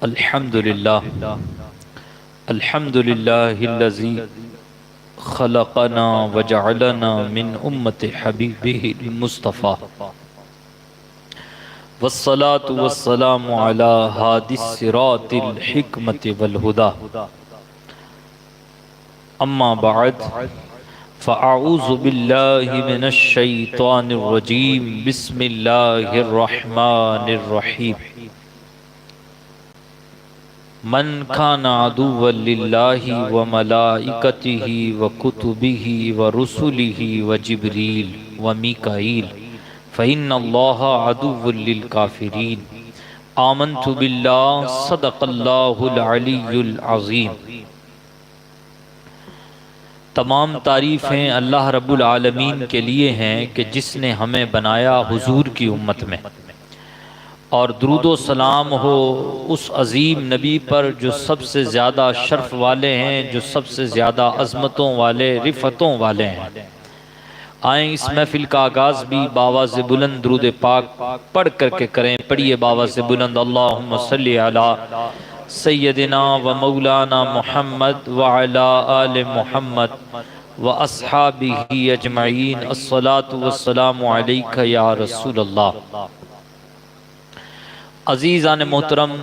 الحمد للہ الحمد للہ الذی خلقنا وجعلنا من امت حبیبہ المصطفیٰ والصلاة والسلام علی ہادی الصراط الحکمت والہدى اما بعد فاعوذ باللہ من الشیطان الرجیم بسم اللہ الرحمن الرحیم من کان عدوا للہ وملائکتہ وکتبہ ورسلہ وجبریل ومیکائیل فإن اللہ عدو للکافرین آمنت باللہ صدق اللہ العلی العظیم۔ تمام تعریفیں اللہ رب العالمین کے لیے ہیں کہ جس نے ہمیں بنایا حضور کی امت میں، اور درود و سلام ہو اس عظیم نبی پر جو سب سے زیادہ شرف والے ہیں، جو سب سے زیادہ عظمتوں والے، رفتوں والے ہیں۔ آئیں اس محفل کا آغاز بھی بآواز بلند درود پاک پڑھ کر کے کریں۔ پڑھیے بآواز بلند، اللہم صلی علی سیدنا و مولانا محمد وعلی آل محمد و اصحابہ اجمعین، الصلاة والسلام علیکہ یا رسول اللہ۔ عزیزان محترم،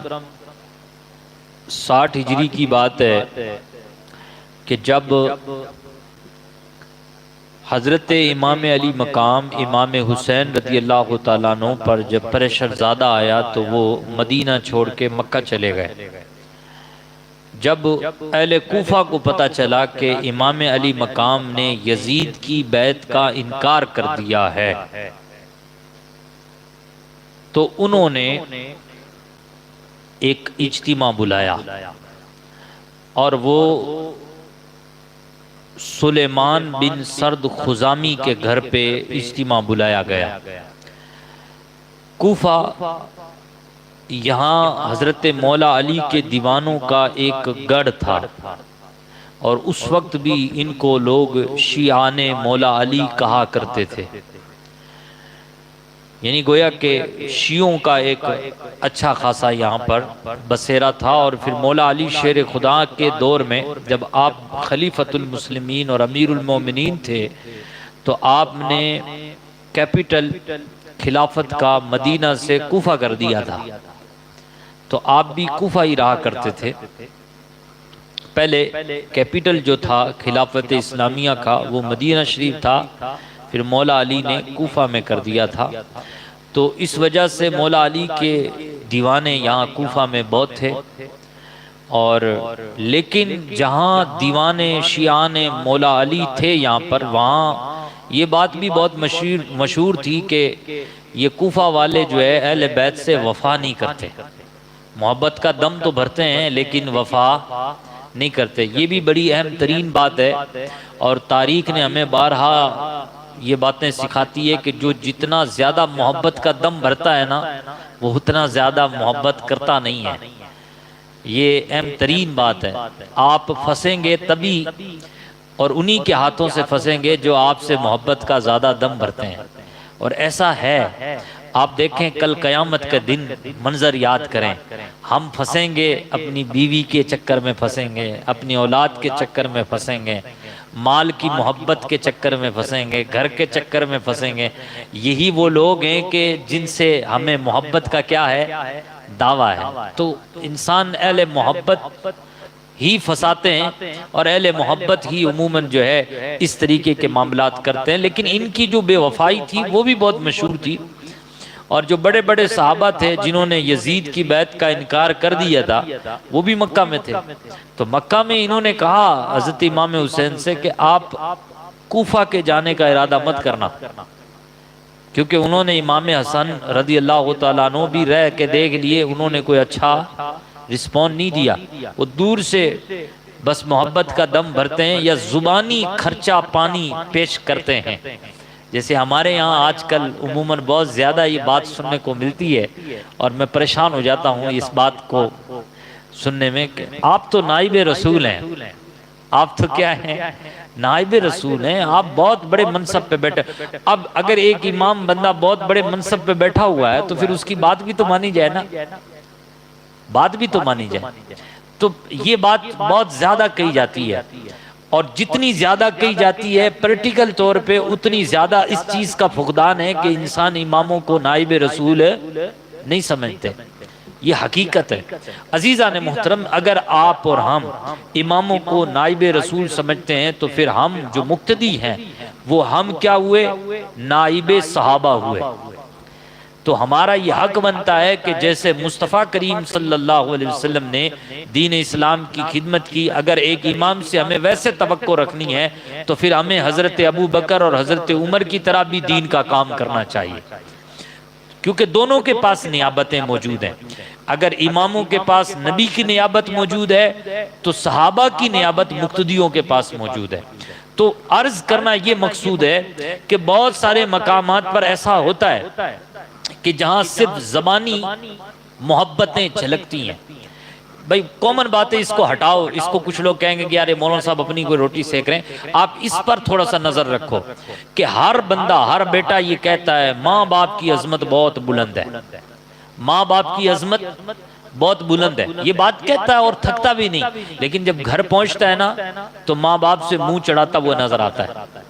60 ہجری کی بات ہے کہ جب حضرت امام علی مقام امام حسین رضی اللہ تعالیٰ عنہ پر جب پریشر زیادہ آیا تو وہ مدینہ چھوڑ کے مکہ چلے گئے۔ جب اہل کوفہ کو پتہ چلا کہ امام علی مقام نے یزید کی بیعت کا انکار کر دیا ہے تو انہوں نے ایک اجتماع بلایا، اور وہ سلیمان بن سرد خزامی کے گھر پہ اجتماع بلایا گیا۔ کوفہ یہاں حضرت مولا علی کے دیوانوں کا ایک گڑھ تھا، اور اس وقت بھی ان کو لوگ شیعان مولا علی کہا کرتے تھے، یعنی گویا کہ شیعوں کا ایک اچھا خاصا یہاں پر بسیرا تھا۔ اور پھر مولا علی شیر خدا کے دور میں جب آپ خلیفۃ المسلمین اور امیر المومنین تھے تو آپ نے کیپٹل خلافت کا مدینہ سے کوفہ کر دیا تھا، تو آپ بھی کوفہ ہی رہا کرتے تھے۔ پہلے کیپٹل جو تھا خلافت اسلامیہ کا وہ مدینہ شریف تھا، پھر مولا علی نے کوفہ میں کر دیا تھا۔ تو اس وجہ سے مولا علی کے دیوانے یہاں کوفہ میں بہت تھے، اور لیکن جہاں دیوانے شیعان مولا علی تھے یہاں پر، وہاں یہ بات بھی بہت مشہور تھی کہ یہ کوفہ والے جو ہے اہل بیت سے وفا نہیں کرتے، محبت کا دم تو بھرتے ہیں لیکن وفا نہیں کرتے۔ یہ بھی بڑی اہم ترین بات ہے، اور تاریخ نے ہمیں بارہا یہ باتیں سکھاتی ہے کہ جو جتنا زیادہ محبت کا دم بھرتا ہے نا وہ اتنا زیادہ محبت کرتا نہیں ہے۔ یہ اہم ترین بات ہے۔ آپ پھنسیں گے تبھی، اور انہی کے ہاتھوں سے پھنسیں گے جو آپ سے محبت کا زیادہ دم بھرتے ہیں، اور ایسا ہے۔ آپ دیکھیں کل قیامت کے دن منظر یاد کریں، ہم پھنسیں گے اپنی بیوی کے چکر میں، پھنسیں گے اپنی اولاد کے چکر میں، پھنسیں گے مال کی محبت کے چکر میں، پھنسیں گے گھر کے چکر میں، پھنسیں گے۔ یہی وہ لوگ ہیں کہ جن سے ہمیں محبت کا کیا ہے، دعویٰ ہے۔ تو انسان اہل محبت ہی پھنساتے ہیں، اور اہل محبت ہی عموماً جو ہے اس طریقے کے معاملات کرتے ہیں۔ لیکن ان کی جو بے وفائی تھی وہ بھی بہت مشہور تھی، اور جو بڑے بڑے صحابہ تھے جنہوں نے یزید کی بیعت کا انکار کر دیا تھا وہ بھی مکہ میں تھے۔ تو مکہ میں انہوں نے کہا حضرت امام حسین سے کہ آپ کوفہ کے جانے کا ارادہ مت کرنا، کیونکہ انہوں نے امام حسن رضی اللہ تعالیٰ عنہ بھی رہ کے دیکھ لیے، انہوں نے کوئی اچھا رسپونس نہیں دیا۔ وہ دور سے بس محبت کا دم بھرتے ہیں یا زبانی خرچہ پانی پیش کرتے ہیں۔ جیسے ہمارے یہاں آج کل عموماً بہت زیادہ یہ بات سننے کو ملتی ہے، اور میں پریشان ہو جاتا ہوں اس بات کو سننے میں کہ آپ تو نائب رسول ہیں، آپ تو کیا ہیں، نائب رسول ہیں، آپ بہت بڑے منصب پہ بیٹھے۔ اب اگر ایک امام بندہ بہت بڑے منصب پہ بیٹھا ہوا ہے تو پھر اس کی بات بھی تو مانی جائے نا۔ بات بھی تو مانی جائے. تو یہ بات بہت زیادہ کہی جاتی ہے، اور جتنی زیادہ کہی جاتی ہے پریکٹیکل طور پہ اتنی زیادہ اس چیز کا فقدان ہے کہ انسان اماموں کو نائب رسول نہیں سمجھتے. یہ حقیقت ہے. عزیزان محترم، اگر آپ اور ہم اماموں کو نائب رسول سمجھتے ہیں تو پھر ہم جو مقتدی ہیں وہ ہم کیا ہوئے؟ نائب صحابہ ہوئے. تو ہمارا یہ حق بنتا ہے کہ جیسے مصطفیٰ کریم صلی اللہ علیہ وسلم نے دین اسلام کی خدمت کی، اگر ایک امام سے ہمیں ویسے توقع رکھنی ہے تو پھر ہمیں حضرت ابو بکر اور حضرت عمر کی طرح بھی دین کا کام کرنا چاہیے، کیونکہ دونوں کے پاس نیابتیں موجود ہیں. اگر اماموں کے پاس نبی کی نیابت موجود ہے تو صحابہ کی نیابت مقتدیوں کے پاس موجود ہے. تو عرض کرنا یہ مقصود ہے کہ بہت سارے مقامات پر ایسا ہوتا ہے کہ جہاں صرف زبانی محبتیں جھلکتی ہیں. بھائی کامن بات ہے، اس کو ہٹاؤ. اس کو کچھ لوگ کہیں گے کہ یار مولانا صاحب اپنی کوئی روٹی سیک رہے ہیں. آپ اس پر تھوڑا سا نظر رکھو کہ ہر بندہ، ہر بیٹا یہ کہتا ہے ماں باپ کی عظمت بہت بلند ہے، ماں باپ کی عظمت بہت بلند ہے. یہ بات کہتا ہے اور تھکتا بھی نہیں، لیکن جب گھر پہنچتا ہے نا تو ماں باپ سے منہ چڑھاتا وہ نظر آتا ہے.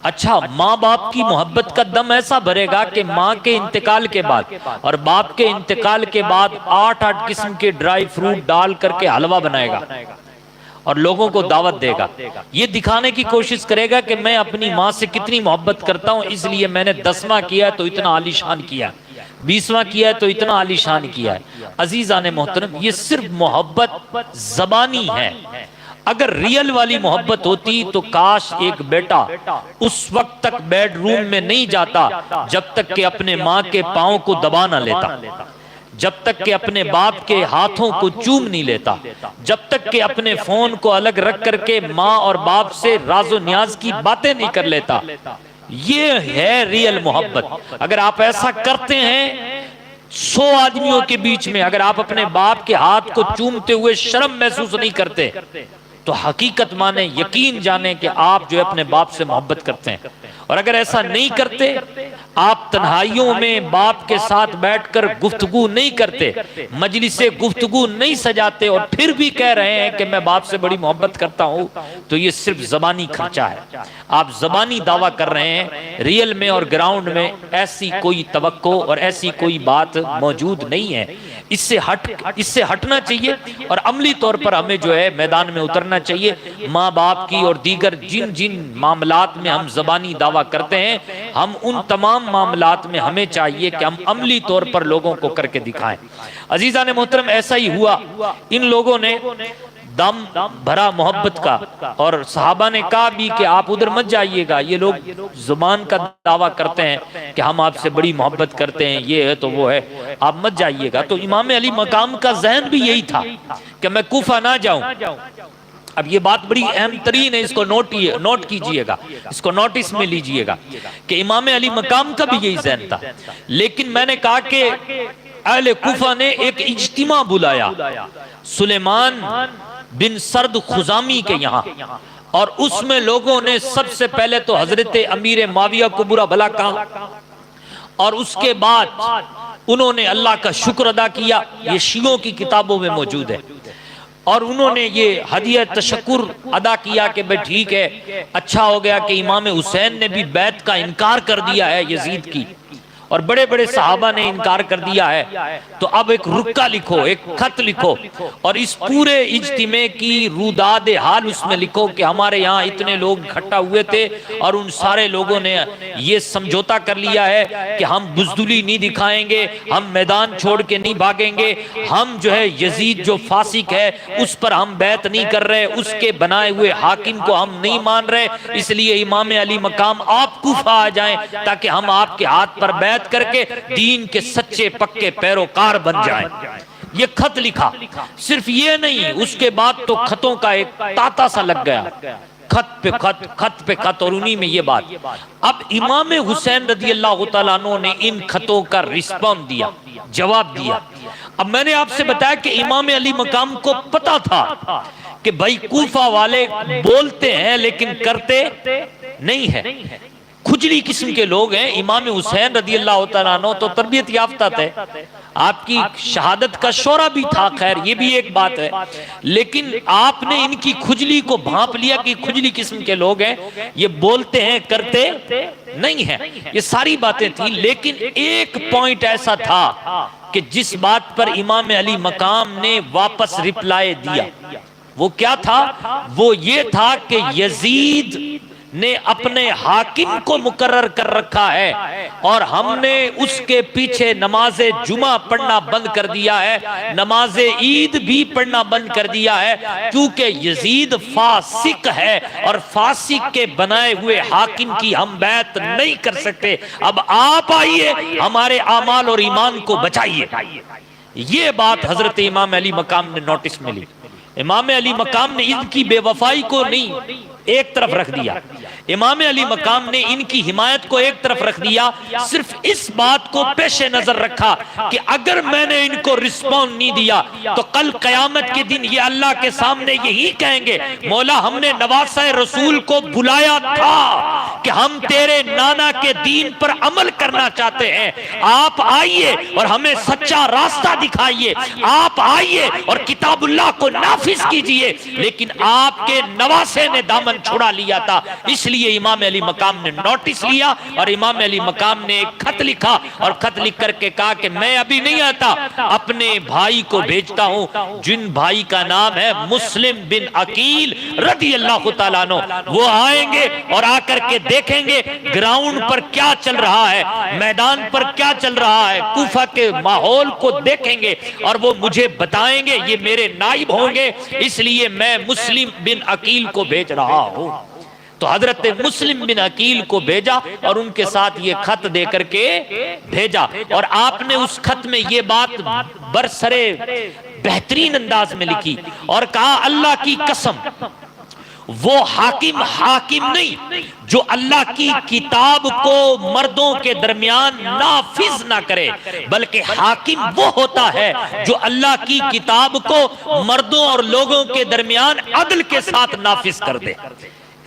اچھا، ماں باپ کی محبت کا دم ایسا بھرے گا کہ ماں کے انتقال کے بعد اور باپ کے انتقال کے بعد 8 قسم کے ڈرائی فروٹ ڈال کر کے حلوہ بنائے گا اور لوگوں کو دعوت دے گا. یہ دکھانے کی کوشش کرے گا کہ میں اپنی ماں سے کتنی محبت کرتا ہوں، اس لیے میں نے 10واں کیا تو اتنا عالی شان کیا، 20واں کیا تو اتنا عالی شان کیا ہے. عزیزان محترم، یہ صرف محبت زبانی ہے. اگر ریل والی محبت ہوتی تو کاش ایک بیٹا اس وقت تک بیڈ روم میں نہیں جاتا جب تک کہ اپنے ماں کے پاؤں کو دبا نہ لیتا، جب تک کہ اپنے باپ کے ہاتھوں کو چوم نہیں لیتا، جب تک کہ اپنے فون کو الگ رکھ کر کے ماں اور باپ سے راز و نیاز کی باتیں نہیں کر لیتا. یہ ہے ریل محبت. اگر آپ ایسا کرتے ہیں 100 آدمیوں کے بیچ میں، اگر آپ اپنے باپ کے ہاتھ کو چومتے ہوئے شرم محسوس نہیں کرتے تو حقیقت مانے، یقین جانے کہ آپ جو اپنے باپ سے محبت کرتے ہیں. اور اگر ایسا نہیں کرتے، آپ تنہائیوں میں باپ کے ساتھ بیٹھ کر گفتگو نہیں کرتے، مجلس گفتگو نہیں سجاتے اور پھر بھی کہہ رہے ہیں کہ میں باپ سے بڑی محبت کرتا ہوں، تو یہ صرف زبانی خرچہ ہے. آپ زبانی دعویٰ کر رہے ہیں، ریل میں اور گراؤنڈ میں ایسی کوئی توقع اور ایسی کوئی بات موجود نہیں ہے. اس سے ہٹنا چاہیے اور عملی طور پر ہمیں جو ہے میدان میں اترنا چاہیے. ماں باپ کی اور دیگر جن معاملات میں ہم زبانی دعویٰ کرتے ہیں، ہم ان تمام معاملات میں ہمیں چاہیے کہ ہم عملی طور پر لوگوں کو کر کے دکھائیں. عزیزان محترم، ایسا ہی ہوا. ان لوگوں نے دم بھرا محبت کا، اور صحابہ نے کہا بھی کہ آپ ادھر مت جائیے گا، یہ لوگ زبان کا دعویٰ کرتے ہیں کہ ہم آپ سے بڑی محبت کرتے ہیں، یہ ہے تو وہ ہے، آپ مت جائیے گا. تو امام علی مقام کا ذہن بھی یہی تھا کہ میں کوفہ نہ جاؤں. اب یہ بات بڑی اہم ترین ہے، اس کو نوٹ کیجئے گا، اس کو نوٹس میں لیجئے گا کہ امام علی مقام کا بھی یہی ذہن تھا. لیکن میں نے کہا کہ اہل کوفہ نے ایک اجتماع بلایا سلیمان بن سرد خزامی کے یہاں، اور اس میں لوگوں نے سب سے پہلے تو حضرت امیر معاویہ کو برا بھلا کہا، اور اس کے بعد انہوں نے اللہ کا شکر ادا کیا. یہ شیعوں کی کتابوں میں موجود ہے. اور انہوں نے یہ ہدیہ تشکر ادا کیا کہ بھئی ٹھیک ہے، اچھا ہو گیا کہ امام حسین نے بھی بیعت کا انکار کر دیا ہے یزید کی، اور بڑے بڑے صحابہ نے انکار کر دیا ہے، تو اب ایک رکہ لکھو، ایک خط لکھو، اور اس پورے اجتماع کی روداد حال اس میں لکھو کہ ہمارے یہاں اتنے لوگ اکٹھا ہوئے تھے اور ان سارے لوگوں نے یہ سمجھوتا کر لیا ہے کہ ہم بزدلی نہیں دکھائیں گے، ہم میدان چھوڑ کے نہیں بھاگیں گے، ہم جو ہے یزید جو فاسق ہے اس پر ہم بیعت نہیں کر رہے، اس کے بنائے ہوئے حاکم کو ہم نہیں مان رہے، اس لیے امام علی مقام آپ کوفہ آ جائیں تاکہ ہم آپ کے ہاتھ پر بیعت کر کے دین کے سچے پکے پیروکار بن جائیں. یہ خط لکھا. صرف یہ نہیں، اس کے بعد تو خطوں کا ایک تاتا سا لگ گیا، خط پہ خط، خط پہ خط، اور انہی میں یہ بات. اب امام حسین رضی اللہ تعالیٰ عنہ نے ان خطوں کا رسپانس دیا، جواب دیا. اب میں نے آپ سے بتایا کہ امام علی مقام کو پتا تھا کہ بھائی کوفہ والے بولتے ہیں لیکن کرتے نہیں ہیں. کھجلی قسم کے لوگ ہیں. امام حسین رضی اللہ تعالیٰ عنہ تو تربیت یافتہ تھے, آپ کی شہادت کا شورا بھی تھا, خیر یہ بھی ایک بات ہے, لیکن آپ نے ان کی کھجلی کو بھانپ لیا کہ کھجلی قسم کے لوگ ہیں, یہ بولتے ہیں کرتے نہیں ہیں. یہ ساری باتیں تھیں, لیکن ایک پوائنٹ ایسا تھا کہ جس بات پر امام علی مقام نے واپس ریپلائی دیا. وہ کیا تھا؟ وہ یہ تھا کہ یزید نے اپنے حاکم کو مقرر کر رکھا ہے اور ہم نے اس کے پیچھے نماز جمعہ پڑھنا بند کر دیا ہے, نماز عید بھی پڑھنا بند کر دیا ہے, کیونکہ یزید فاسق ہے اور فاسق کے بنائے ہوئے حاکم کی ہم بیعت نہیں کر سکتے. اب آپ آئیے, ہمارے اعمال اور ایمان کو بچائیے. یہ بات حضرت امام علی مقام نے نوٹس میں لی. امام علی مقام نے ان کی بے وفائی کو نہیں ایک طرف رکھ دیا, امام علی مقام نے ان کی حمایت کو ایک طرف رکھ دیا, صرف اس بات کو پیش نظر رکھا کہ اگر میں نے ان کو رسپونس نہیں دیا تو کل قیامت کے دن یہ اللہ کے سامنے یہی کہیں گے, مولا ہم نے نواسہ رسول کو بلایا تھا کہ ہم تیرے نانا کے دین پر عمل کرنا چاہتے ہیں, آپ آئیے اور ہمیں سچا راستہ دکھائیے, آپ آئیے اور کتاب اللہ کو نافذ کیجئے. لیکن آپ کے نواسے نے دامن چھڑا لیا تھا, اس لیے امام علی مقام نے نوٹس لیا اور امام علی مقام نے ایک خط لکھا اور خط لکھ کر کے کہا کہ میں ابھی نہیں آتا, اپنے بھائی کو بھیجتا ہوں جن بھائی کا نام ہے مسلم بن عقیل رضی اللہ تعالیٰ عنہ. وہ آئیں گے اور آ کر کے دیکھیں گے گراؤنڈ پر کیا چل رہا ہے, میدان پر کیا چل رہا ہے, کوفہ کے ماحول کو دیکھیں گے اور وہ مجھے بتائیں گے, یہ میرے نائب ہوں گے, اس لیے میں مسلم بن عقیل کو بھیج رہا ہوں. تو حضرت مسلم بن عقیل کو بھیجا اور ان کے ساتھ یہ خط دے کر کے بھیجا, اور آپ نے اس خط میں یہ بات برسرے بہترین انداز میں لکھی اور کہا اللہ کی قسم وہ حاکم نہیں جو اللہ کی کتاب کو مردوں کے درمیان نافذ نہ کرے, بلکہ حاکم وہ ہوتا ہے جو اللہ کی کتاب کو مردوں اور لوگوں کے درمیان عدل کے ساتھ نافذ کر دے.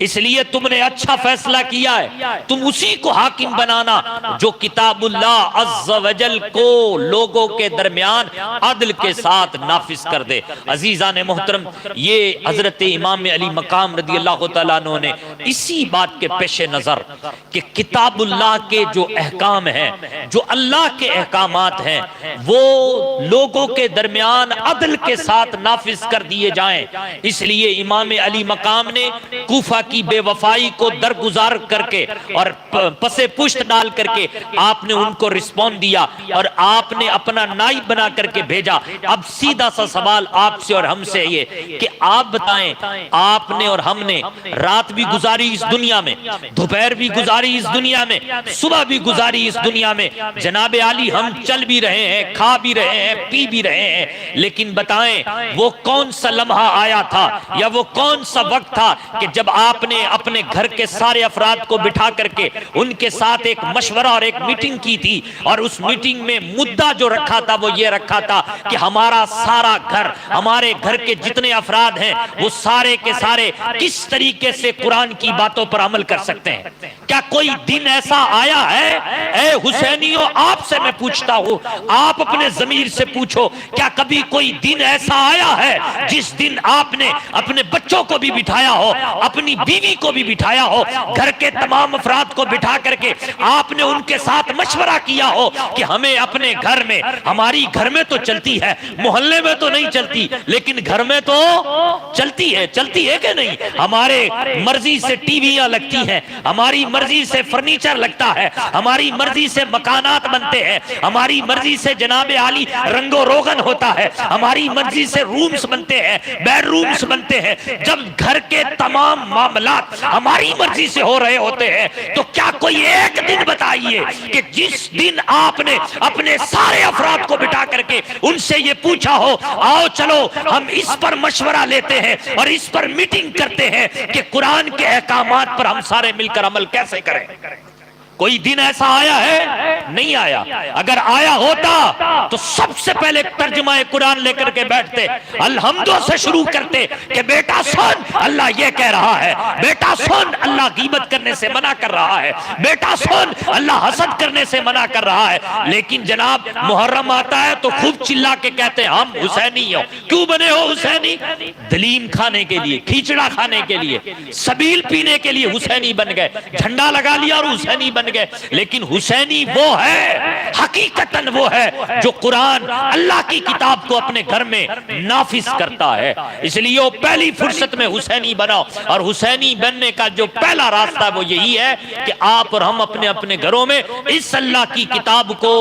اس لیے تم نے اچھا فیصلہ کیا ہے, تم اسی کو حاکم بنانا جو کتاب اللہ عز و جل کو لوگوں کے درمیان عدل کے ساتھ نافذ کر دے. عزیزان محترم, یہ حضرت امام علی مقام رضی اللہ تعالیٰ عنہ نے اسی بات کے پیش نظر کہ کتاب اللہ کے جو احکام ہیں, جو اللہ کے احکامات ہیں, وہ لوگوں کے درمیان عدل کے ساتھ نافذ کر دیے جائیں. اس لیے امام علی مقام نے کوفہ کی بے وفائی کو درگزار کر کے اور پسے پشت ڈال کر کے آپ نے ان کو رسپونس دیا اور آپ نے اپنا نائب بنا کر کے بھیجا. اب سیدھا سا سوال آپ سے اور ہم سے یہ کہ آپ بتائیں, آپ نے اور ہم نے رات بھی گزاری اس دنیا میں, دوپہر بھی گزاری اس دنیا میں, صبح بھی گزاری اس دنیا میں, جناب عالی ہم چل بھی رہے ہیں, کھا بھی رہے ہیں, پی بھی رہے ہیں, لیکن بتائیں وہ کون سا لمحہ آیا تھا یا وہ کون سا وقت تھا کہ جب آپ نے اپنے گھر کے سارے افراد کو بٹھا کر کے ان کے ساتھ ایک مشورہ اور ایک میٹنگ کی تھی, اور اس میٹنگ میں مدعا جو رکھا تھا وہ یہ رکھا تھا کہ ہمارا سارا گھر, ہمارے گھر کے جتنے افراد ہیں وہ سارے کے سارے کس طریقے سے قرآن کی باتوں پر عمل کر سکتے ہیں. کیا کوئی دن ایسا آیا ہے؟ اے حسینیوں, آپ سے میں پوچھتا ہوں, آپ اپنے ضمیر سے پوچھو, کیا کبھی کوئی دن ایسا آیا ہے جس دن آپ نے اپنے بچوں کو بھی بٹھایا ہو, اپنی بیوی کو بھی بٹھایا ہو, گھر کے تمام افراد کو بٹھا کر کے آپ نے ان کے ساتھ مشورہ کیا ہو کہ ہمیں اپنے گھر میں, ہماری گھر میں تو چلتی ہے, محلے میں تو نہیں چلتی, لیکن گھر میں تو چلتی ہے کہ نہیں, ہمارے مرضی سے ٹی ویاں لگتی ہیں, ہماری مرضی سے فرنیچر لگتا ہے, ہماری مرضی سے مکانات بنتے ہیں, ہماری مرضی سے جناب عالی رنگ و روغن ہوتا ہے, ہماری مرضی سے رومز بنتے ہیں, بیڈ رومز بنتے ہیں. جب گھر کے تمام معاملات ہماری مرضی سے ہو رہے ہوتے ہیں تو کیا کوئی ایک دن بتائیے کہ جس دن آپ نے اپنے سارے افراد کو بٹھا کر کے ان سے یہ پوچھا ہو, آؤ چلو ہم اس پر مشورہ لیتے ہیں اور اس پر میٹنگ کرتے ہیں کہ قرآن کے احکامات پر ہم سارے مل کر عمل کیسے کریں. کوئی دن ایسا آیا ہے؟ نہیں آیا۔ اگر آیا ہوتا تو سب سے پہلے ترجمہ قرآن لے کر کے بیٹھتے، الحمدوں سے شروع کرتے کہ بیٹا سن اللہ یہ کہہ رہا ہے، بیٹا سن اللہ غیبت کرنے سے منع کر رہا ہے، بیٹا سن اللہ حسد کرنے سے منع کر رہا ہے۔ لیکن جناب محرم آتا ہے تو خوب چلا کے کہتے ہیں ہم حسینی ہو۔ کیوں بنے ہو حسینی؟ دلیم کھانے کے لیے، کھیچڑا کھانے کے لیے، سبیل پینے کے لیے حسینی بن گئے، جھنڈا لگا لیا اور حسینی بن گئے۔ لیکن حسینی وہ ہے، حقیقتاً وہ ہے جو قرآن اللہ کی کتاب کو اپنے گھر میں نافذ کرتا ہے۔ اس لیے وہ پہلی فرصت میں حسینی بناؤ، اور حسینی بننے کا جو پہلا راستہ وہ یہی ہے کہ آپ اور ہم اپنے اپنے گھروں میں اس اللہ کی کتاب کو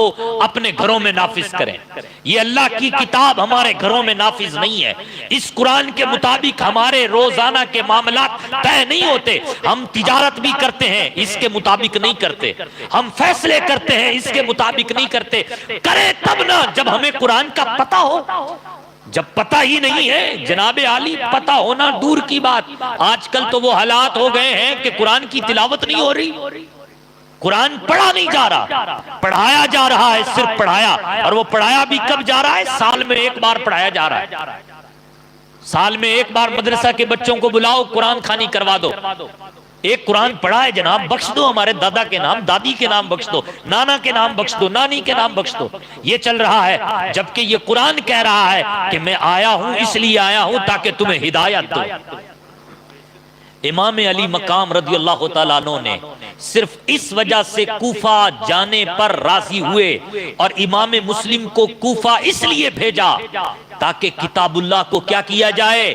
اپنے گھروں میں نافذ کریں۔ یہ اللہ کی کتاب ہمارے گھروں میں نافذ نہیں ہے، اس قرآن کے مطابق ہمارے روزانہ کے معاملات طے نہیں ہوتے۔ ہم تجارت بھی کرتے ہیں، اس کے مطابق نہیں کرتے، ہم فیصلے کرتے ہیں، اس کے مطابق نہیں کرتے۔ کریں تب نہ جب ہمیں قرآن کا پتہ ہو۔ جب پتہ ہی نہیں ہے جناب عالی، پتہ ہونا دور کی بات۔ آج کل تو وہ حالات ہو گئے ہیں کہ قرآن کی تلاوت نہیں ہو رہی، قرآن پڑھا نہیں جا رہا، پڑھایا جا رہا ہے، صرف پڑھایا۔ اور وہ پڑھایا بھی کب جا رہا ہے؟ سال میں ایک بار پڑھایا جا رہا ہے۔ سال میں ایک بار مدرسہ کے بچوں کو بلاؤ، قرآن خوانی کروا دو۔ ایک قرآن پڑھا ہے جناب، بخش دو ہمارے دادا کے نام، دادی کے نام بخش دو، نانا کے نام بخش دو، نانی کے نام بخش دو۔ یہ چل رہا ہے، جبکہ یہ قرآن کہہ رہا ہے کہ میں آیا ہوں اس لیے آیا ہوں تاکہ تمہیں ہدایت دو۔ امام علی مقام رضی اللہ تعالیٰ عنہ نے صرف اس وجہ سے کوفہ جانے پر راضی ہوئے، اور امام مسلم کو کوفہ اس لیے بھیجا تاکہ کتاب اللہ کو کیا کیا جائے؟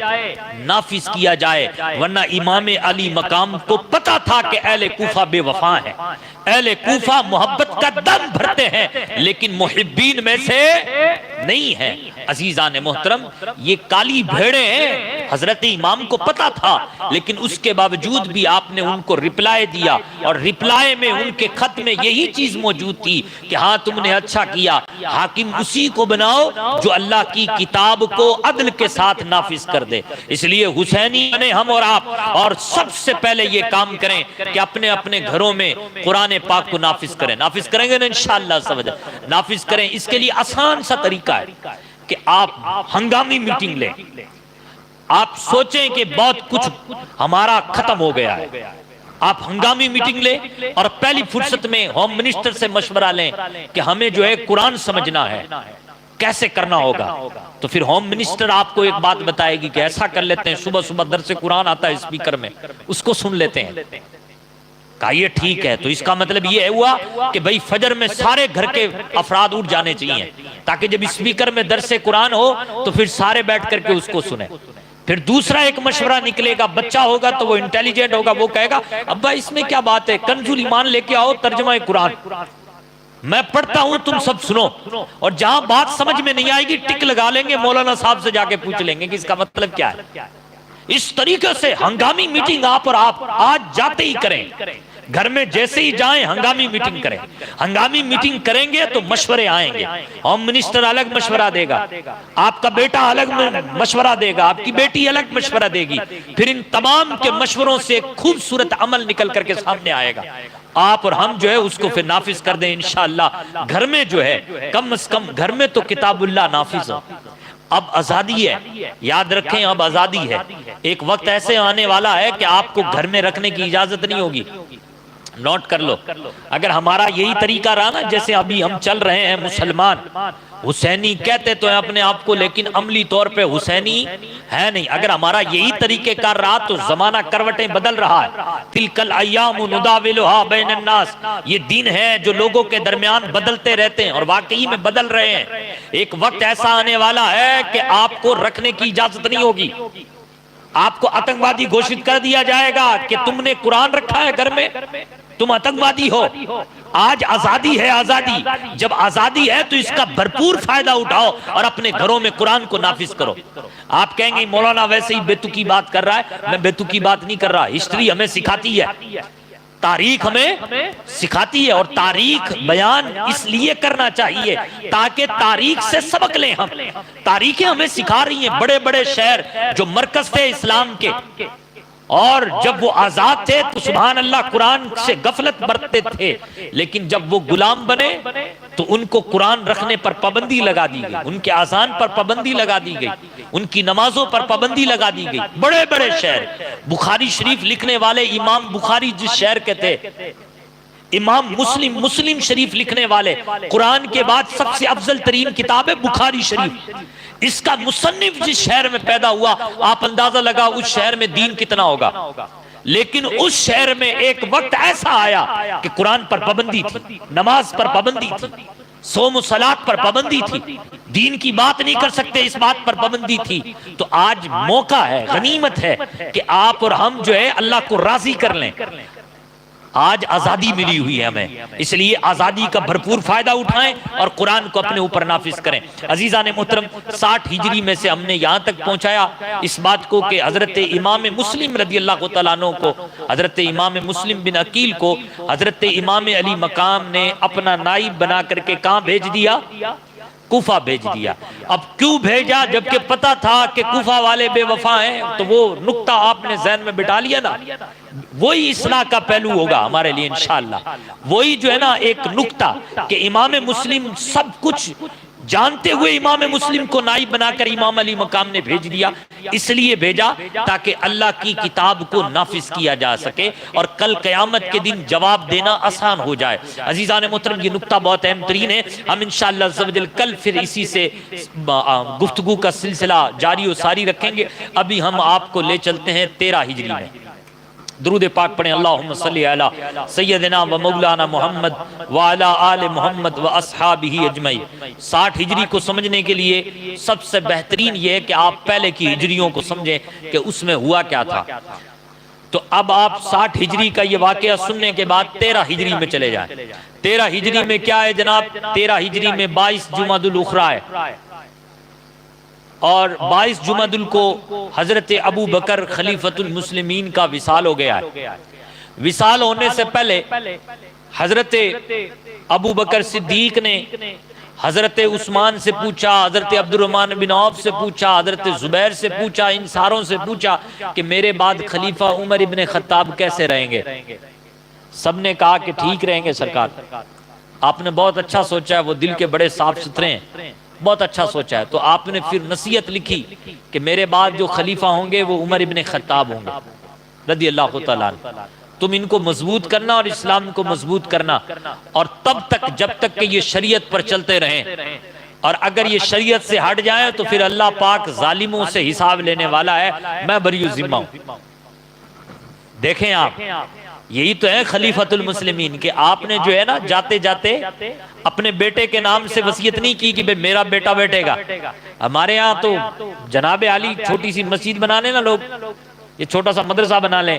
نافذ کیا جائے۔ ورنہ امام علی مقام کو پتا تھا کہ اہل کوفہ بے وفا ہیں، اہل کوفہ محبت کا دم بھرتے ہیں لیکن محبین میں سے نہیں ہیں۔ عزیزان محترم، یہ کالی بھیڑیں ہیں، حضرت امام کو پتا تھا، لیکن اس کے باوجود بھی آپ نے ان کو رپلائی دیا، اور رپلائی میں ان کے خط میں یہی چیز موجود تھی کہ ہاں تم نے اچھا کیا، حاکم اسی کو بناؤ جو اللہ کی کتاب کو عدل کے ساتھ نافذ کر دے۔ اس لیے حسینی بنے ہم اور آپ، اور سب سے پہلے یہ کام کریں کہ اپنے اپنے گھروں میں قرآن پاک کو نافذ کریں۔ نافذ کریں گے نا انشاءاللہ سمجھ نافذ کریں۔ اس کے لیے آسان سا طریقہ ہے کہ آپ ہنگامی میٹنگ لیں۔ آپ سوچیں کہ بہت کچھ ہمارا ختم ہو گیا ہے، آپ ہنگامی میٹنگ لیں اور پہلی فرصت میں ہوم منسٹر سے مشورہ لیں کہ ہمیں جو ہے قرآن سمجھنا ہے، کیسے کرنا ہوگا۔ تو پھر ہوم منسٹر آپ کو ایک بات بتائے گی کہ ایسا کر لیتے ہیں، صبح صبح درس قرآن آتا ہے اسپیکر میں، اس کو سن لیتے ہیں۔ کہا یہ ٹھیک ہے، تو اس کا مطلب یہ ہوا کہ بھئی فجر میں سارے گھر کے افراد اٹھ جانے چاہیے تاکہ جب اسپیکر میں درس قرآن ہو تو پھر سارے بیٹھ کر کے اس کو سنیں۔ پھر دوسرا ایک مشورہ نکلے گا، بچہ ہوگا تو وہ انٹیلیجنٹ ہوگا، وہ کہے گا ابا اس میں کیا بات ہے، کنزول ایمان لے کے آؤ، ترجمہ قرآن میں پڑھتا ہوں تم سب سنو، اور جہاں بات سمجھ میں نہیں آئے گی ٹک لگا لیں گے، مولانا صاحب سے جا کے پوچھ لیں گے کہ اس کا مطلب کیا ہے۔ اس طریقے سے ہنگامی میٹنگ آپ اور آپ آج جاتے ہی کریں، گھر میں جیسے ہی جائیں ہنگامی میٹنگ کریں۔ ہنگامی میٹنگ کریں گے تو مشورے آئیں گے، ہوم منسٹر الگ مشورہ دے گا، آپ کا بیٹا الگ مشورہ دے گا، آپ کی بیٹی الگ مشورہ دے گی، پھر ان تمام کے مشوروں سے ایک خوبصورت عمل نکل کر کے سامنے آئے گا۔ آپ اور ہم جو ہے اس کو پھر نافذ کر دیں انشاءاللہ۔ گھر میں جو ہے کم از کم گھر میں تو کتاب اللہ نافذ ہو۔ اب آزادی ہے، یاد رکھیں اب آزادی ہے۔ ایک وقت ایسے آنے والا ہے کہ آپ کو گھر میں رکھنے کی اجازت نہیں ہوگی، نوٹ کر لو۔ اگر ہمارا یہی طریقہ رہا نا جیسے ابھی ہم چل رہے ہیں، مسلمان حسینی کہتے تو ہیں اپنے آپ کو لیکن عملی طور پہ حسینی ہے نہیں، اگر ہمارا یہی طریقہ کار رہا تو زمانہ کروٹیں بدل رہا ہے۔ تلک الایام نداولھا بین الناس، یہ دن ہے جو لوگوں کے درمیان بدلتے رہتے ہیں اور واقعی میں بدل رہے ہیں۔ ایک وقت ایسا آنے والا ہے کہ آپ کو رکھنے کی اجازت نہیں ہوگی، آپ کو آتنکوادی گھوشت کر دیا جائے گا کہ تم نے قرآن رکھا ہے گھر میں، تم آتنکوادی ہو۔ آج آزادی ہے، آزادی جب آزادی ہے تو اس کا بھرپور فائدہ اٹھاؤ اور اپنے گھروں میں قرآن کو نافذ کرو۔ آپ کہیں گے مولانا ویسے ہی بیتوکی بات کر رہا ہے، میں بیتوکی بات نہیں کر رہا، ہسٹری ہمیں سکھاتی ہے، تاریخ ہمیں سکھاتی ہے، اور تاریخ بیان اس لیے کرنا چاہیے تاکہ تاریخ سے سبق لیں ہم۔ تاریخیں ہمیں سکھا رہی ہیں، بڑے بڑے شہر جو مرکز تھے اسلام کے، اور جب وہ آزاد تھے تو سبحان اللہ قرآن سے غفلت برتتے تھے، لیکن جب وہ غلام بنے تو ان کو قرآن رکھنے پر پابندی لگا دی گئی، ان کے اذان پر پابندی لگا دی گئی، ان کی نمازوں پر پابندی لگا دی گئی۔ بڑے بڑے شہر، بخاری شریف لکھنے والے امام بخاری جس شہر کے تھے، امام مسلم شریف لکھنے والے، قرآن کے بعد سب سے افضل ترین کتاب ہے بخاری شریف، اس کا مصنف جس شہر میں پیدا ہوا، آپ اندازہ لگا اس شہر میں دین کتنا ہوگا۔ لیکن اس شہر میں ایک وقت ایسا آیا کہ قرآن پر پابندی تھی، نماز پر پابندی تھی، صوم و صلات پر پابندی تھی، دین کی بات نہیں کر سکتے اس بات پر پابندی تھی۔ تو آج موقع ہے، غنیمت ہے کہ آپ اور ہم جو ہے اللہ کو راضی کر لیں۔ آج آزادی ملی ہوئی ہے ہمیں، اس لیے آزادی کا بھرپور فائدہ اٹھائیں اور قرآن کو اپنے اوپر نافذ کریں۔ عزیزان محترم، 60 ہجری میں سے ہم نے یہاں تک پہنچایا اس بات کو کہ حضرت امام مسلم رضی اللہ تعالیٰ عنہ کو، حضرت امام مسلم بن عقیل کو حضرت امام علی مقام نے اپنا نائب بنا کر کے کہاں بھیج دیا؟ کوفہ بھیج دیا۔ اب کیوں بھیجا جبکہ پتا تھا کہ کوفہ والے بے وفا ہیں؟ تو وہ نقطہ آپ نے ذہن میں بٹھا لیا نا، وہی اصلاح کا پہلو ہوگا ہمارے لیے انشاءاللہ۔ وہی جو ہے نا ایک نقطہ کہ امام مسلم سب کچھ جانتے ہوئے امام مسلم کو نائب بنا کر امام علی مقام نے بھیج دیا، اس لیے بھیجا تاکہ اللہ کی کتاب کو نافذ کیا جا سکے اور کل قیامت کے دن جواب دینا آسان ہو جائے۔ عزیزان محترم، یہ نقطہ بہت اہم ترین ہے، ہم انشاءاللہ عز و جل کل پھر اسی سے گفتگو کا سلسلہ جاری و ساری رکھیں گے۔ ابھی ہم آپ کو لے چلتے ہیں 13 ہجری میں۔ درود پاک پڑھیں، اللہم صلی علی سیدنا و مولانا محمد وعلی آل محمد و اصحابہ اجمعین۔ 60 ہجری کو سمجھنے کے لیے سب سے بہترین یہ ہے کہ آپ پہلے کی ہجریوں کو سمجھیں کہ اس میں ہوا کیا تھا۔ تو اب آپ 60 ہجری کا یہ واقعہ سننے کے بعد 13 ہجری میں چلے جائیں۔ 13 ہجری میں کیا ہے جناب؟ 13 ہجری میں 22 جمادی الاخری ہے، اور 22 جمادی کو حضرت ابو بکر خلیفۃ المسلمین کا وصال ہو گیا ہے۔ وصال ہونے سے پہلے حضرت ابو بکر صدیق نے حضرت عثمان سے پوچھا، حضرت عبد الرحمن بن عوف سے پوچھا، حضرت زبیر سے پوچھا، ان ساروں سے پوچھا کہ میرے بعد خلیفہ عمر ابن خطاب کیسے رہیں گے؟ سب نے کہا کہ ٹھیک رہیں گے سرکار۔ آپ نے بہت اچھا سوچا ہے، وہ دل کے بڑے صاف ستھرے ہیں، بہت اچھا سوچا ہے۔ تو آپ نے پھر نصیحت لکھی کہ میرے بعد جو خلیفہ ہوں گے وہ عمر ابن خطاب ہوں گے رضی اللہ تعالیٰ عنہ، تم ان کو مضبوط کرنا اور اسلام کو مضبوط کرنا، اور تب تک جب تک کہ یہ شریعت پر چلتے رہیں، اور اگر یہ شریعت سے ہٹ جائیں تو پھر اللہ پاک ظالموں سے حساب لینے والا ہے، میں بری ذمہ ہوں۔ دیکھیں آپ، یہی تو ہے خلیفۃ المسلمین کہ آپ نے جو ہے نا جاتے جاتے اپنے بیٹے کے نام سے وصیت نہیں کی کہ بھئی میرا بیٹا بیٹھے گا۔ ہمارے ہاں تو جناب علی چھوٹی سی مسجد بنا لیں نا لوگ، یہ چھوٹا سا مدرسہ بنا لیں،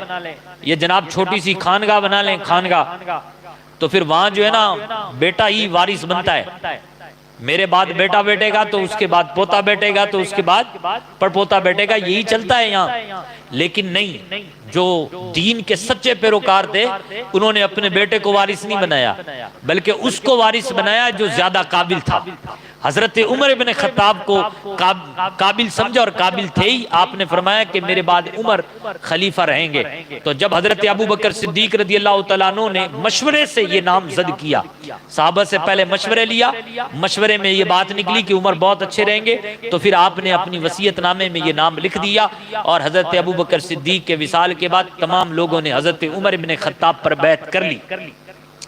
یہ جناب چھوٹی سی خانگاہ بنا لیں، خانگاہ، تو پھر وہاں جو ہے نا بیٹا ہی وارث بنتا ہے۔ میرے بعد بیٹا بیٹھے گا تو اس کے بعد پوتا بیٹھے گا تو اس کے بعد پڑپوتا بیٹھے گا، یہی چلتا ہے یہاں۔ لیکن نہیں، جو دین کے سچے پیروکار تھے انہوں نے اپنے بیٹے کو وارث نہیں بنایا، بلکہ اس کو وارث بنایا جو زیادہ قابل تھا۔ حضرت عمر بن خطاب کو قابل سمجھا اور قابل تھے ہی، آپ نے فرمایا کہ میرے بعد عمر خلیفہ رہیں گے۔ تو جب حضرت ابو بکر صدیق رضی اللہ تعالیٰ عنہ نے مشورے سے یہ نام زد کیا، صحابہ سے پہلے مشورے لیا، مشورے میں یہ بات نکلی کہ عمر بہت اچھے رہیں گے، تو پھر آپ نے اپنی وصیت نامے میں یہ نام لکھ دیا، اور حضرت ابو بکر صدیق کے وصال کے بعد تمام لوگوں نے حضرت عمر بن خطاب پر بیعت کر لی،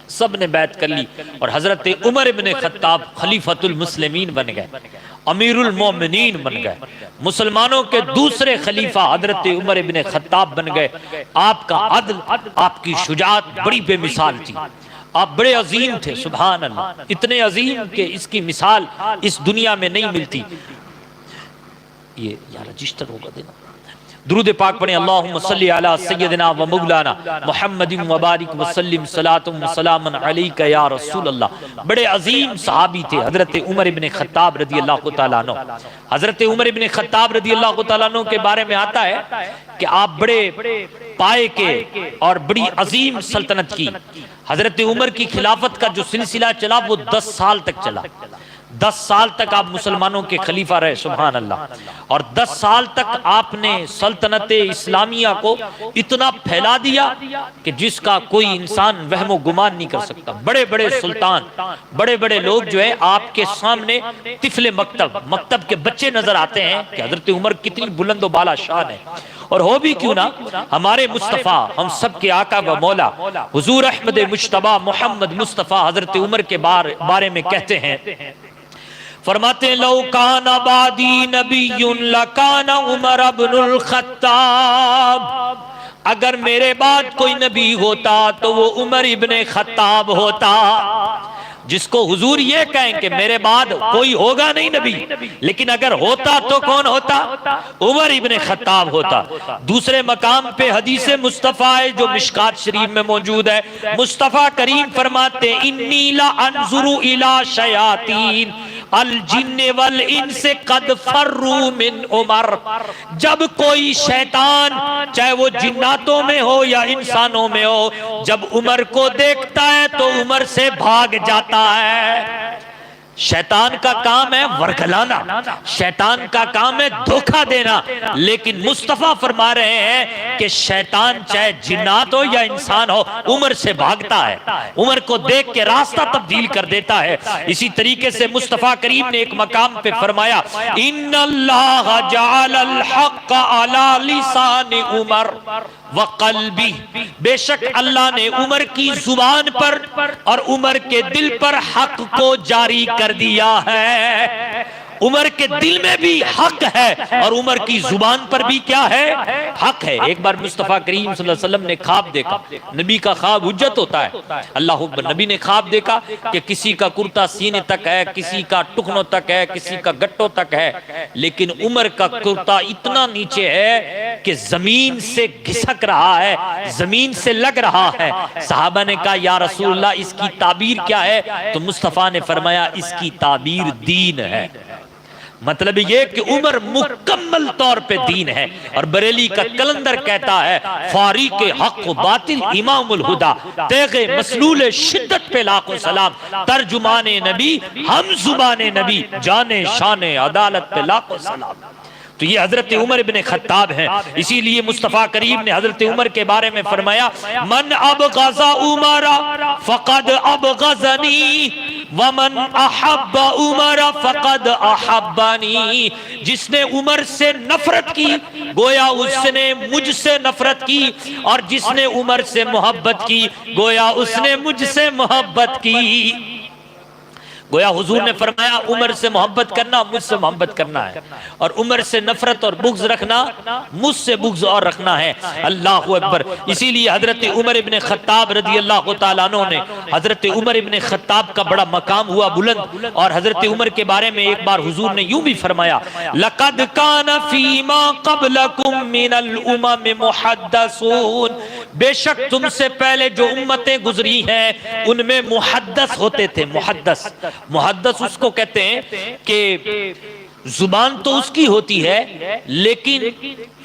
سب نے بیعت کر لی، اور حضرت عمر بن خطاب خلیفۃ المسلمین بن گئے، امیر المومنین بن گئے، مسلمانوں کے دوسرے خلیفہ حضرت عمر بن خطاب بن گئے۔ آپ کا عدل، آپ کی شجاعت بڑی بے مثال تھی، آپ بڑے عظیم تھے، سبحان اللہ، اتنے عظیم کہ اس کی مثال اس دنیا میں نہیں ملتی۔ یہ رجسٹر ہوگا دینا۔ درود پاک پڑھیں، اللہم صلی علی سیدنا و مولانا محمد و بارک وسلم صلاۃ و سلام علیک یا رسول اللہ۔ بڑے عظیم صحابی تھے حضرت عمر بن خطاب رضی اللہ تعالیٰ عنہ۔ حضرت عمر بن خطاب رضی اللہ تعالیٰ عنہ کے بارے میں آتا ہے کہ آپ بڑے پائے کے اور بڑی عظیم سلطنت کی۔ حضرت عمر کی خلافت کا جو سلسلہ چلا وہ 10 سال تک چلا۔ 10 سال تک آپ مسلمانوں کے خلیفہ رہے، سبحان اللہ، اور 10 سال تک آپ نے سلطنت اسلامیہ کو اتنا پھیلا دیا کہ جس کا کوئی انسان وہم و گمان نہیں کر سکتا۔ بڑے بڑے سلطان، بڑے بڑے لوگ جو ہے آپ کے سامنے طفل مکتب کے بچے نظر آتے ہیں کہ حضرت عمر کتنی بلند و بالا شان ہے۔ اور ہو بھی کیوں نہ، ہمارے مصطفیٰ، ہم سب کے آقا و مولا حضور احمد مجتبی محمد مصطفیٰ حضرت عمر کے بارے میں کہتے ہیں، فرماتے ہیں لو کان بعدی نبی لکان عمر بن الخطاب، اگر میرے بعد کوئی نبی ہوتا تو وہ عمر ابن خطاب ہوتا۔ جس کو حضور یہ کہیں کہ میرے بعد کوئی ہوگا نہیں نبی، لیکن اگر ہوتا تو کون ہوتا؟ عمر ابن خطاب ہوتا۔ دوسرے مقام پہ حدیث مصطفیٰ ہے جو مشکات شریف میں موجود ہے، مصطفیٰ کریم فرماتے انی لانظر الی شیاطین الجن والانس قد فروا من عمر، جب کوئی شیطان چاہے وہ جناتوں میں ہو یا انسانوں میں ہو، جب عمر کو دیکھتا ہے تو عمر سے بھاگ جاتا ہے۔ شیطان کا کام ہے ورگلانا، شیطان کا کام ہے دھوکہ دینا، لیکن مصطفیٰ فرما رہے ہیں کہ شیطان چاہے جنات ہو یا انسان ہو عمر سے بھاگتا ہے، عمر کو دیکھ کے راستہ تبدیل کر دیتا ہے۔ اسی طریقے سے مصطفیٰ کریم نے ایک مقام پہ فرمایا ان اللہ جعل الحق علی لسان عمر وقلبی، بے شک اللہ نے عمر کی زبان پر اور عمر کے دل پر حق کو جاری کر دیا ہے۔ عمر کے دل میں بھی حق ہے اور عمر کی زبان پر بھی کیا ہے؟ حق ہے۔ ایک بار مصطفیٰ کریم صلی اللہ علیہ وسلم نے خواب دیکھا، نبی کا خواب حجت ہوتا ہے، اللہ اکبر، نبی نے خواب دیکھا کہ کسی کا کرتا سینے تک ہے، کسی کا ٹکنوں تک ہے، کسی کا گٹوں تک ہے، لیکن عمر کا کرتا اتنا نیچے ہے کہ زمین سے گھسک رہا ہے، زمین سے لگ رہا ہے۔ صحابہ نے کہا یا رسول اللہ اس کی تعبیر کیا ہے؟ تو مصطفیٰ نے فرمایا اس کی تعبیر دین ہے۔ مطلب یہ کہ عمر مکمل طور پہ دین ہے۔ اور بریلی کا کلندر کہتا ہے فاریق حق و باطل امام الہدا، تیغ مسلول شدت پہ لاکھوں سلام، ترجمان نبی ہم زبان نبی، جان شان عدالت پہ لاکھوں سلام۔ تو یہ حضرت عمر ابن خطاب ہیں، اسی لیے مصطفیٰ کریم نے حضرت عمر کے بارے میں فرمایا من ابغض عمر فقد ابغضنی ومن احب عمر فقد احبنی، جس نے عمر سے نفرت کی گویا اس نے مجھ سے نفرت کی، اور جس نے عمر سے محبت کی گویا اس نے مجھ سے محبت کی۔ گویا حضور نے فرمایا عمر سے محبت کرنا مجھ سے محبت کرنا ہے، اور عمر سے نفرت اور بغض رکھنا مجھ سے بغض اور رکھنا ہے۔ اللہ اکبر۔ اسی لیے حضرت عمر ابن خطاب رضی اللہ تعالیٰ عنہ نے، حضرت عمر ابن خطاب کا بڑا مقام ہوا بلند، اور حضرت عمر کے بارے میں ایک بار حضور نے یوں بھی فرمایا لَقَدْ كَانَ فِي مَا قَبْلَكُم مِّنَ الْأُمَمِ مُحَدَّثُونَ، بے شک تم سے پہلے جو امتیں گزری ہیں ان میں محدث ہوتے تھے۔ محدث اس کو کہتے ہیں کہ زبان تو اس کی ہوتی ہے لیکن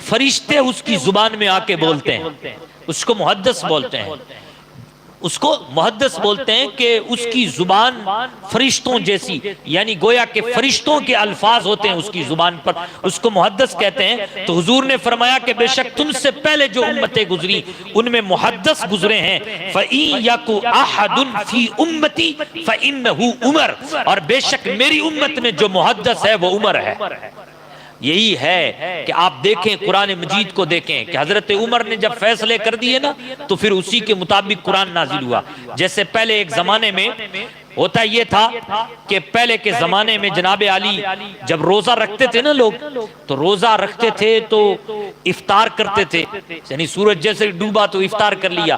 فرشتے اس کی زبان میں آ کے بولتے ہیں، اس کو محدث بولتے ہیں۔ اس کو محدث بولتے ہیں کہ اس کی زبان فرشتوں جیسی، یعنی گویا کہ فرشتوں کے الفاظ ہوتے ہیں اس کی زبان پر، اس کو محدث کہتے ہیں۔ تو حضور نے فرمایا کہ بے شک تم سے پہلے جو امتیں گزری ان میں محدث گزرے ہیں۔ فَإِن يَكُ أَحَدٌ فِي أُمَّتِي فَإِنَّهُ عُمَرٌ، اور بے شک میری امت میں جو محدث ہے وہ عمر ہے۔ یہی ہے کہ آپ دیکھیں قرآن مجید کو دیکھیں کہ حضرت عمر نے جب فیصلے کر دیے نا تو پھر اسی کے مطابق قرآن نازل ہوا۔ جیسے پہلے ایک زمانے میں ہوتا یہ تھا کہ پہلے کے زمانے میں جناب علی جب روزہ رکھتے تھے نا لوگ، تو روزہ رکھتے تھے تو افطار کرتے تھے، یعنی سورج جیسے ڈوبا تو افطار کر لیا۔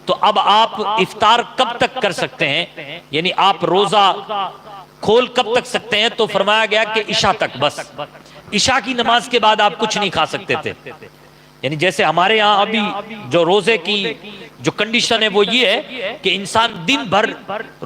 تو اب آپ افطار کب تک کر سکتے ہیں، یعنی آپ روزہ کھول کب تک سکتے ہیں؟ تو فرمایا گیا کہ عشاء تک، بس عشاء کی نماز کے بعد آپ کچھ نہیں کھا سکتے تھے۔ یعنی جیسے ہمارے ہاں ابھی جو روزے کی جو کنڈیشن ہے وہ یہ ہے کہ انسان دن بھر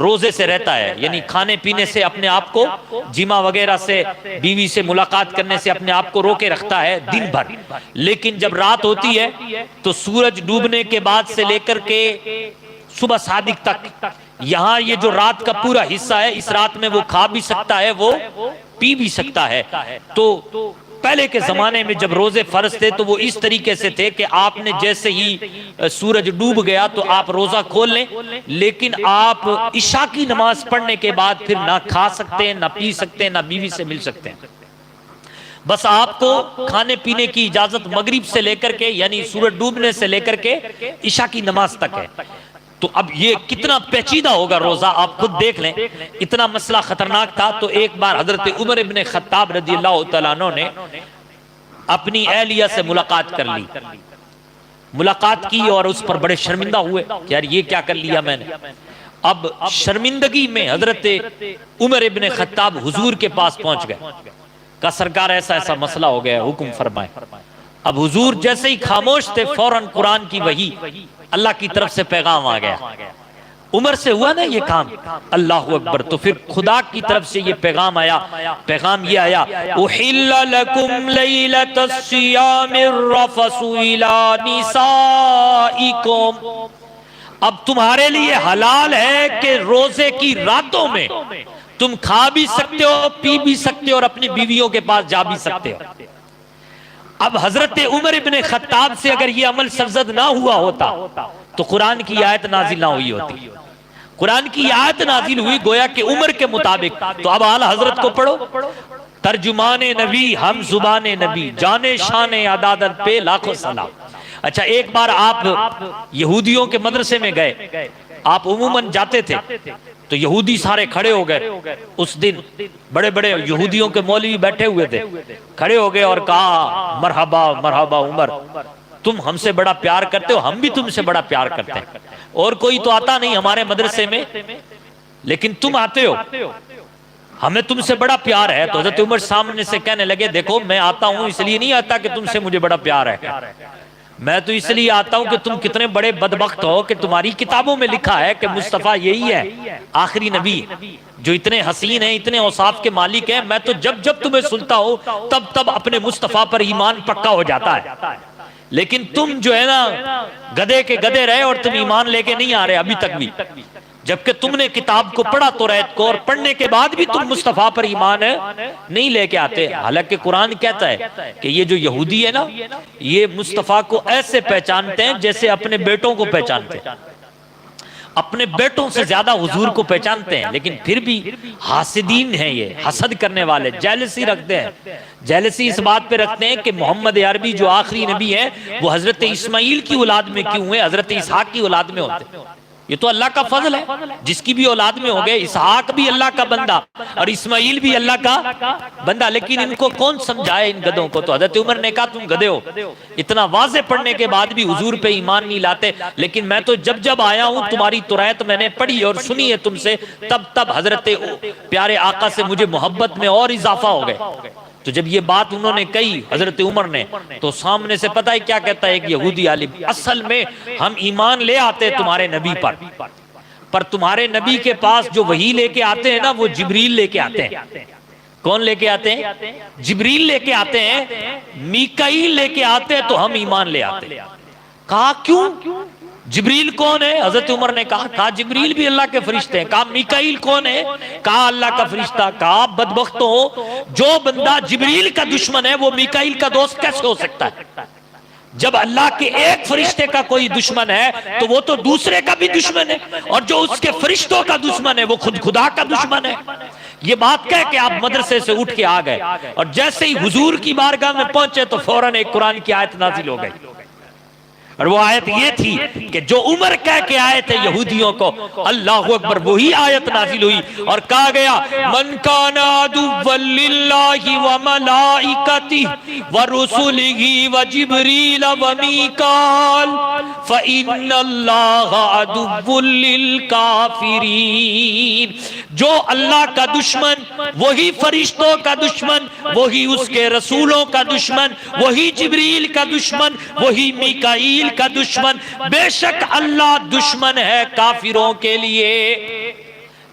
روزے سے رہتا ہے، یعنی کھانے پینے سے اپنے آپ کو، جمع وغیرہ سے، بیوی سے ملاقات کرنے سے اپنے آپ کو روکے رکھتا ہے دن بھر، لیکن جب رات ہوتی ہے تو سورج ڈوبنے کے بعد سے لے کر کے صبح صادق تک یہاں یہ جو رات کا پورا حصہ ہے، اس رات میں وہ کھا بھی سکتا ہے، وہ پی بھی سکتا ہے۔ تو پہلے کے زمانے میں جب روزے فرض تھے تو وہ اس طریقے سے تھے کہ آپ نے جیسے ہی سورج ڈوب گیا تو آپ روزہ کھول لیں، لیکن آپ عشاء کی نماز پڑھنے کے بعد پھر نہ کھا سکتے ہیں، نہ پی سکتے ہیں، نہ بیوی سے مل سکتے ہیں۔ بس آپ کو کھانے پینے کی اجازت مغرب سے لے کر کے، یعنی سورج ڈوبنے سے لے کر کے عشاء کی نماز تک ہے۔ تو اب یہ کتنا پیچیدہ ہوگا روزہ، آپ خود دیکھ لیں، اتنا مسئلہ خطرناک تھا۔ تو ایک بار حضرت عمر ابن خطاب رضی اللہ تعالیٰ عنہ نے اپنی اہلیہ سے ملاقات کر لی، ملاقات کی اور اس پر بڑے شرمندہ ہوئے کہ یار یہ کیا کر لیا میں نے۔ اب شرمندگی میں حضرت عمر ابن خطاب حضور کے پاس پہنچ گئے، کہا سرکار ایسا ایسا مسئلہ ہو گیا، حکم فرمائے۔ اب حضور جیسے ہی خاموش تھے، فوراً قرآن کی وحی، اللہ کی طرف سے پیغام آ گیا۔ عمر سے ہوا نا یہ کام، اللہ اکبر، تو پھر خدا کی طرف سے یہ پیغام آیا، پیغام یہ آیا، احل لکم لیلۃ الصیام الرفث الی نسائکم، اب تمہارے لیے حلال ہے کہ روزے کی راتوں میں تم کھا بھی سکتے ہو، پی بھی سکتے ہو اور اپنی بیویوں کے پاس جا بھی سکتے ہو۔ اب حضرت عمر ابن خطاب سے اگر یہ عمل سرزد نہ ہوا ہوتا تو قرآن کی آیت نازل نہ ہوئی ہوتی۔ قرآن کی آیت نازل ہوئی گویا کہ عمر کے مطابق۔ تو اب اعلیٰ حضرت کو پڑھو، ترجمان نبی ہم زبان نبی، جانے شان عدادت پہ لاکھوں سلام۔ اچھا ایک بار آپ یہودیوں کے مدرسے میں گئے، آپ عموماً جاتے تھے تو یہودی سارے کھڑے ہو گئے، اس دن بڑے بڑے یہودیوں کے مولوی بیٹھے ہوئے تھے، کھڑے ہو گئے اور کہا مرحبا مرحبا عمر، تم ہم سے بڑا پیار کرتے ہو، ہم بھی تم سے بڑا پیار کرتے ہیں، اور کوئی تو آتا نہیں ہمارے مدرسے میں لیکن تم آتے ہو، ہمیں تم سے بڑا پیار ہے۔ تو حضرت عمر سامنے سے کہنے لگے دیکھو میں آتا ہوں اس لیے نہیں آتا کہ تم سے مجھے بڑا پیار ہے، میں تو اس لیے آتا ہوں کہ تم کتنے بڑے بدبخت ہو کہ تمہاری کتابوں میں لکھا ہے کہ مصطفیٰ یہی ہے آخری نبی جو اتنے حسین ہیں، اتنے اوصاف کے مالک ہیں، میں تو جب جب تمہیں سنتا ہوں تب تب اپنے مصطفیٰ پر ایمان پکا ہو جاتا ہے، لیکن تم جو ہے نا گدے کے گدے رہے اور تم ایمان لے کے نہیں آ رہے ابھی تک بھی، جبکہ تم نے کتاب کو پڑھا توریت کو، اور پڑھنے کے بعد بھی تم مصطفیٰ پر ایمان نہیں لے کے آتے۔ حالانکہ قرآن کہتا ہے کہ یہ جو یہودی ہے نا، یہ مصطفیٰ کو ایسے پہچانتے ہیں جیسے اپنے بیٹوں کو پہچانتے ہیں، اپنے بیٹوں سے زیادہ حضور کو پہچانتے ہیں، لیکن پھر بھی حاسدین ہیں، یہ حسد کرنے والے، جیلسی رکھتے ہیں۔ جیلسی اس بات پہ رکھتے ہیں کہ محمد عربی جو آخری نبی ہے وہ حضرت اسماعیل کی اولاد میں کیوں ہوئے، حضرت اسحاق کی اولاد میں ہوتے۔ یہ تو اللہ کا فضل ہے، جس کی بھی اولاد میں ہو گئے، اسحاق بھی اللہ کا بندہ اور اسماعیل بھی اللہ کا بندہ، لیکن ان کو کون سمجھائے ان گدوں کو؟ تو حضرت عمر نے کہا تم گدے ہو، اتنا واضح پڑھنے کے بعد بھی حضور پہ ایمان نہیں لاتے، لیکن میں تو جب جب آیا ہوں تمہاری توریت میں نے پڑھی اور سنی ہے تم سے، تب تب حضرت پیارے آقا سے مجھے محبت میں اور اضافہ ہو گئے۔ تو جب یہ بات انہوں نے کہی حضرت عمر نے، تو سامنے سے پتہ ہے کیا کہتا ہے ایک یہودی عالم، اصل میں ہم ایمان لے آتے تمہارے نبی پر تمہارے نبی کے پاس جو وحی لے کے آتے ہیں نا وہ جبریل لے کے آتے ہیں۔ کون لے کے آتے ہیں؟ جبریل لے کے آتے ہیں، میکائیل لے کے آتے ہیں تو ہم ایمان لے آتے ہیں۔ کہا کیوں؟ جبریل کون ہے؟ حضرت عمر نے کہا جبریل بھی اللہ کے فرشتے ہیں۔ کہا میکائیل کون ہے؟ کہا اللہ کا فرشتہ۔ کہا بدبختوں، جو بندہ جبریل کا دشمن ہے وہ میکائیل کا دوست کیسے ہو سکتا ہے؟ جب اللہ کے ایک فرشتے کا کوئی دشمن ہے تو وہ تو دوسرے کا بھی دشمن ہے، اور جو اس کے فرشتوں کا دشمن ہے وہ خود خدا کا دشمن ہے۔ یہ بات کہہ کے آپ مدرسے سے اٹھ کے آ گئے، اور جیسے ہی حضور کی بارگاہ میں پہنچے تو فوراً ایک قرآن کی آیت نازل ہو گئی، اور وہ آیت یہ تھی کہ جو عمر کہہ کے آئے تھے یہودیوں کو اللہ اکبر، وہی آیت نازل ہوئی اور کہا گیا من کان عدوا للہ وملائکتہ ورسلہ وجبریل ومیکال فإن اللہ عدو للکافرین۔ جو اللہ کا دشمن، وہی فرشتوں کا دشمن، وہی اس کے رسولوں کا دشمن، وہی جبریل کا دشمن، وہی میکائیل کا دشمن، بے شک اللہ دشمن ہے کافروں کے لیے۔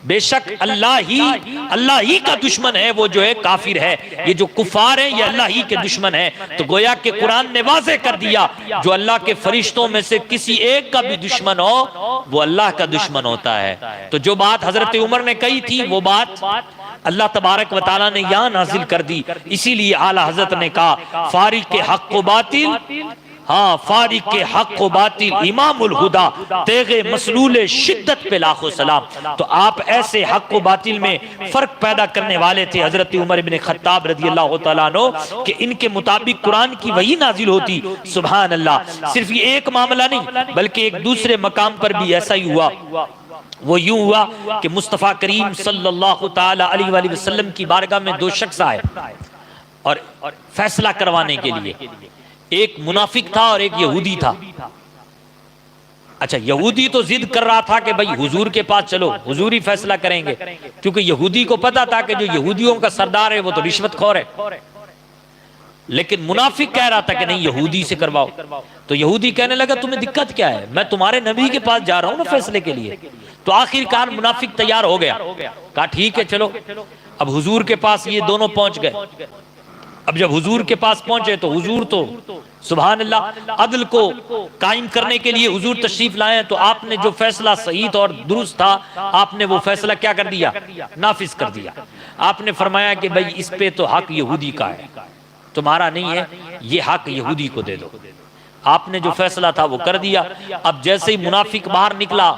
بے شک اللہ ہی کا دشمن ہے وہ جو ہے کافر ہے. یہ جو کفار ہیں یہ اللہ ہی کے دشمن ہیں. تو گویا کہ قرآن نے واضح کر دیا جو اللہ کے فرشتوں میں سے کسی ایک کا بھی دشمن ہو وہ اللہ کا دشمن ہوتا ہے. تو جو بات حضرت عمر نے کہی تھی وہ بات اللہ تبارک و تعالیٰ نے یہاں نازل کر دی. اسی لیے اعلیٰ حضرت نے کہا فارق کے حق و باطل، ہاں فارق کے حق و باطل امام الہدا تیغ مسلول شدت پہ لاکھوں سلام. تو آپ ایسے حق و باطل میں فرق پیدا کرنے والے تھے حضرت عمر بن خطاب رضی اللہ تعالیٰ عنہ کہ ان کے مطابق قرآن کی وحی نازل ہوتی. سبحان اللہ. صرف یہ ایک معاملہ نہیں بلکہ ایک دوسرے مقام پر بھی ایسا ہی ہوا. وہ یوں ہوا کہ مصطفیٰ کریم صلی اللہ تعالی علیہ وآلہ وسلم کی بارگاہ میں دو شخص آئے اور فیصلہ کروانے کے لیے. ایک منافق تھا اور ایک یہودی تھا. اچھا یہودی تو ضد کر رہا تھا کہ بھئی حضور کے پاس چلو حضور ہی فیصلہ کریں گے، کیونکہ یہودی کو پتا تھا کہ جو یہودیوں کا سردار ہے وہ تو رشوت خور ہے. لیکن منافق کہہ رہا تھا کہ نہیں یہودی سے کرواؤ. تو یہودی کہنے لگا تمہیں دقت کیا ہے، میں تمہارے نبی کے پاس جا رہا ہوں نا فیصلے کے لیے. تو آخر کار منافق تیار ہو گیا، کہا ٹھیک ہے چلو. اب حضور کے پاس یہ دونوں پہنچ گئے. اب جب حضور کے پاس پہنچے تو حضور تو سبحان اللہ عدل کو قائم کرنے کے لیے حضور تشریف لائے. تو آپ نے جو فیصلہ صحیح اور درست تھا آپ نے وہ فیصلہ کیا کر دیا، نافذ کر دیا. آپ نے فرمایا کہ بھئی اس پہ تو حق یہودی کا ہے، تمہارا نہیں ہے، یہ حق یہودی کو دے دو. آپ نے جو فیصلہ تھا وہ کر دیا. اب جیسے ہی منافق باہر نکلا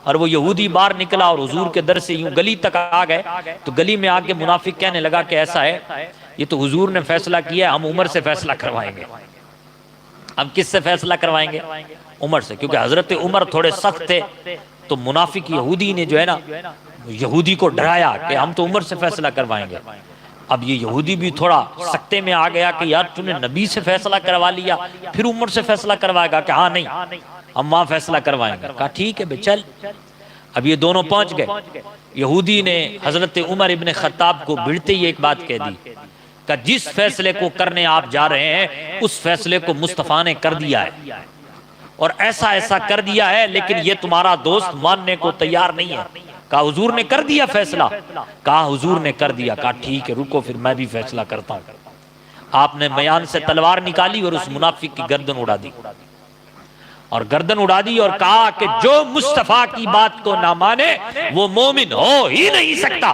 اور وہ یہودی باہر نکلا اور حضور کے در سے یوں گلی تک آ گئے تو گلی میں آ کے منافق کہنے لگا کہ ایسا ہے یہ تو حضور نے فیصلہ کیا ہے، ہم عمر سے فیصلہ کروائیں گے. ہم کس سے فیصلہ کروائیں گے؟ عمر سے. کیونکہ حضرت عمر تھوڑے سخت تھے تو منافق یہودی نے جو ہے نا یہودی کو ڈرایا کہ ہم تو عمر سے فیصلہ کروائیں گے. اب یہ یہودی بھی تھوڑا سکتے میں آ گیا کہ یار تم نے نبی سے فیصلہ کروا لیا پھر عمر سے فیصلہ کروائے گا، کہ ہاں نہیں ہم وہاں فیصلہ کروائیں گے. کہا ٹھیک ہے بھائی چل. اب یہ دونوں پہنچ گئے. یہودی نے حضرت عمر ابن خطاب کو بھڑتے ہی ایک بات کہہ دی کہ جس فیصلے کو کرنے آپ جا رہے ہیں اس فیصلے کو مصطفیٰ نے کر دیا ہے اور ایسا ایسا کر دیا ہے، لیکن یہ تمہارا دوست ماننے کو تیار نہیں ہے. کہا حضور نے کر دیا فیصلہ؟ کہا حضور نے کر دیا. کہا ٹھیک ہے رکو پھر میں بھی فیصلہ کرتا ہوں. آپ نے میان سے تلوار نکالی اور اس منافق کی گردن اڑا دی اور گردن اڑا دی اور کہا کہ جو مصطفیٰ کی بات کو نہ مانے وہ مومن ہو ہی نہیں سکتا.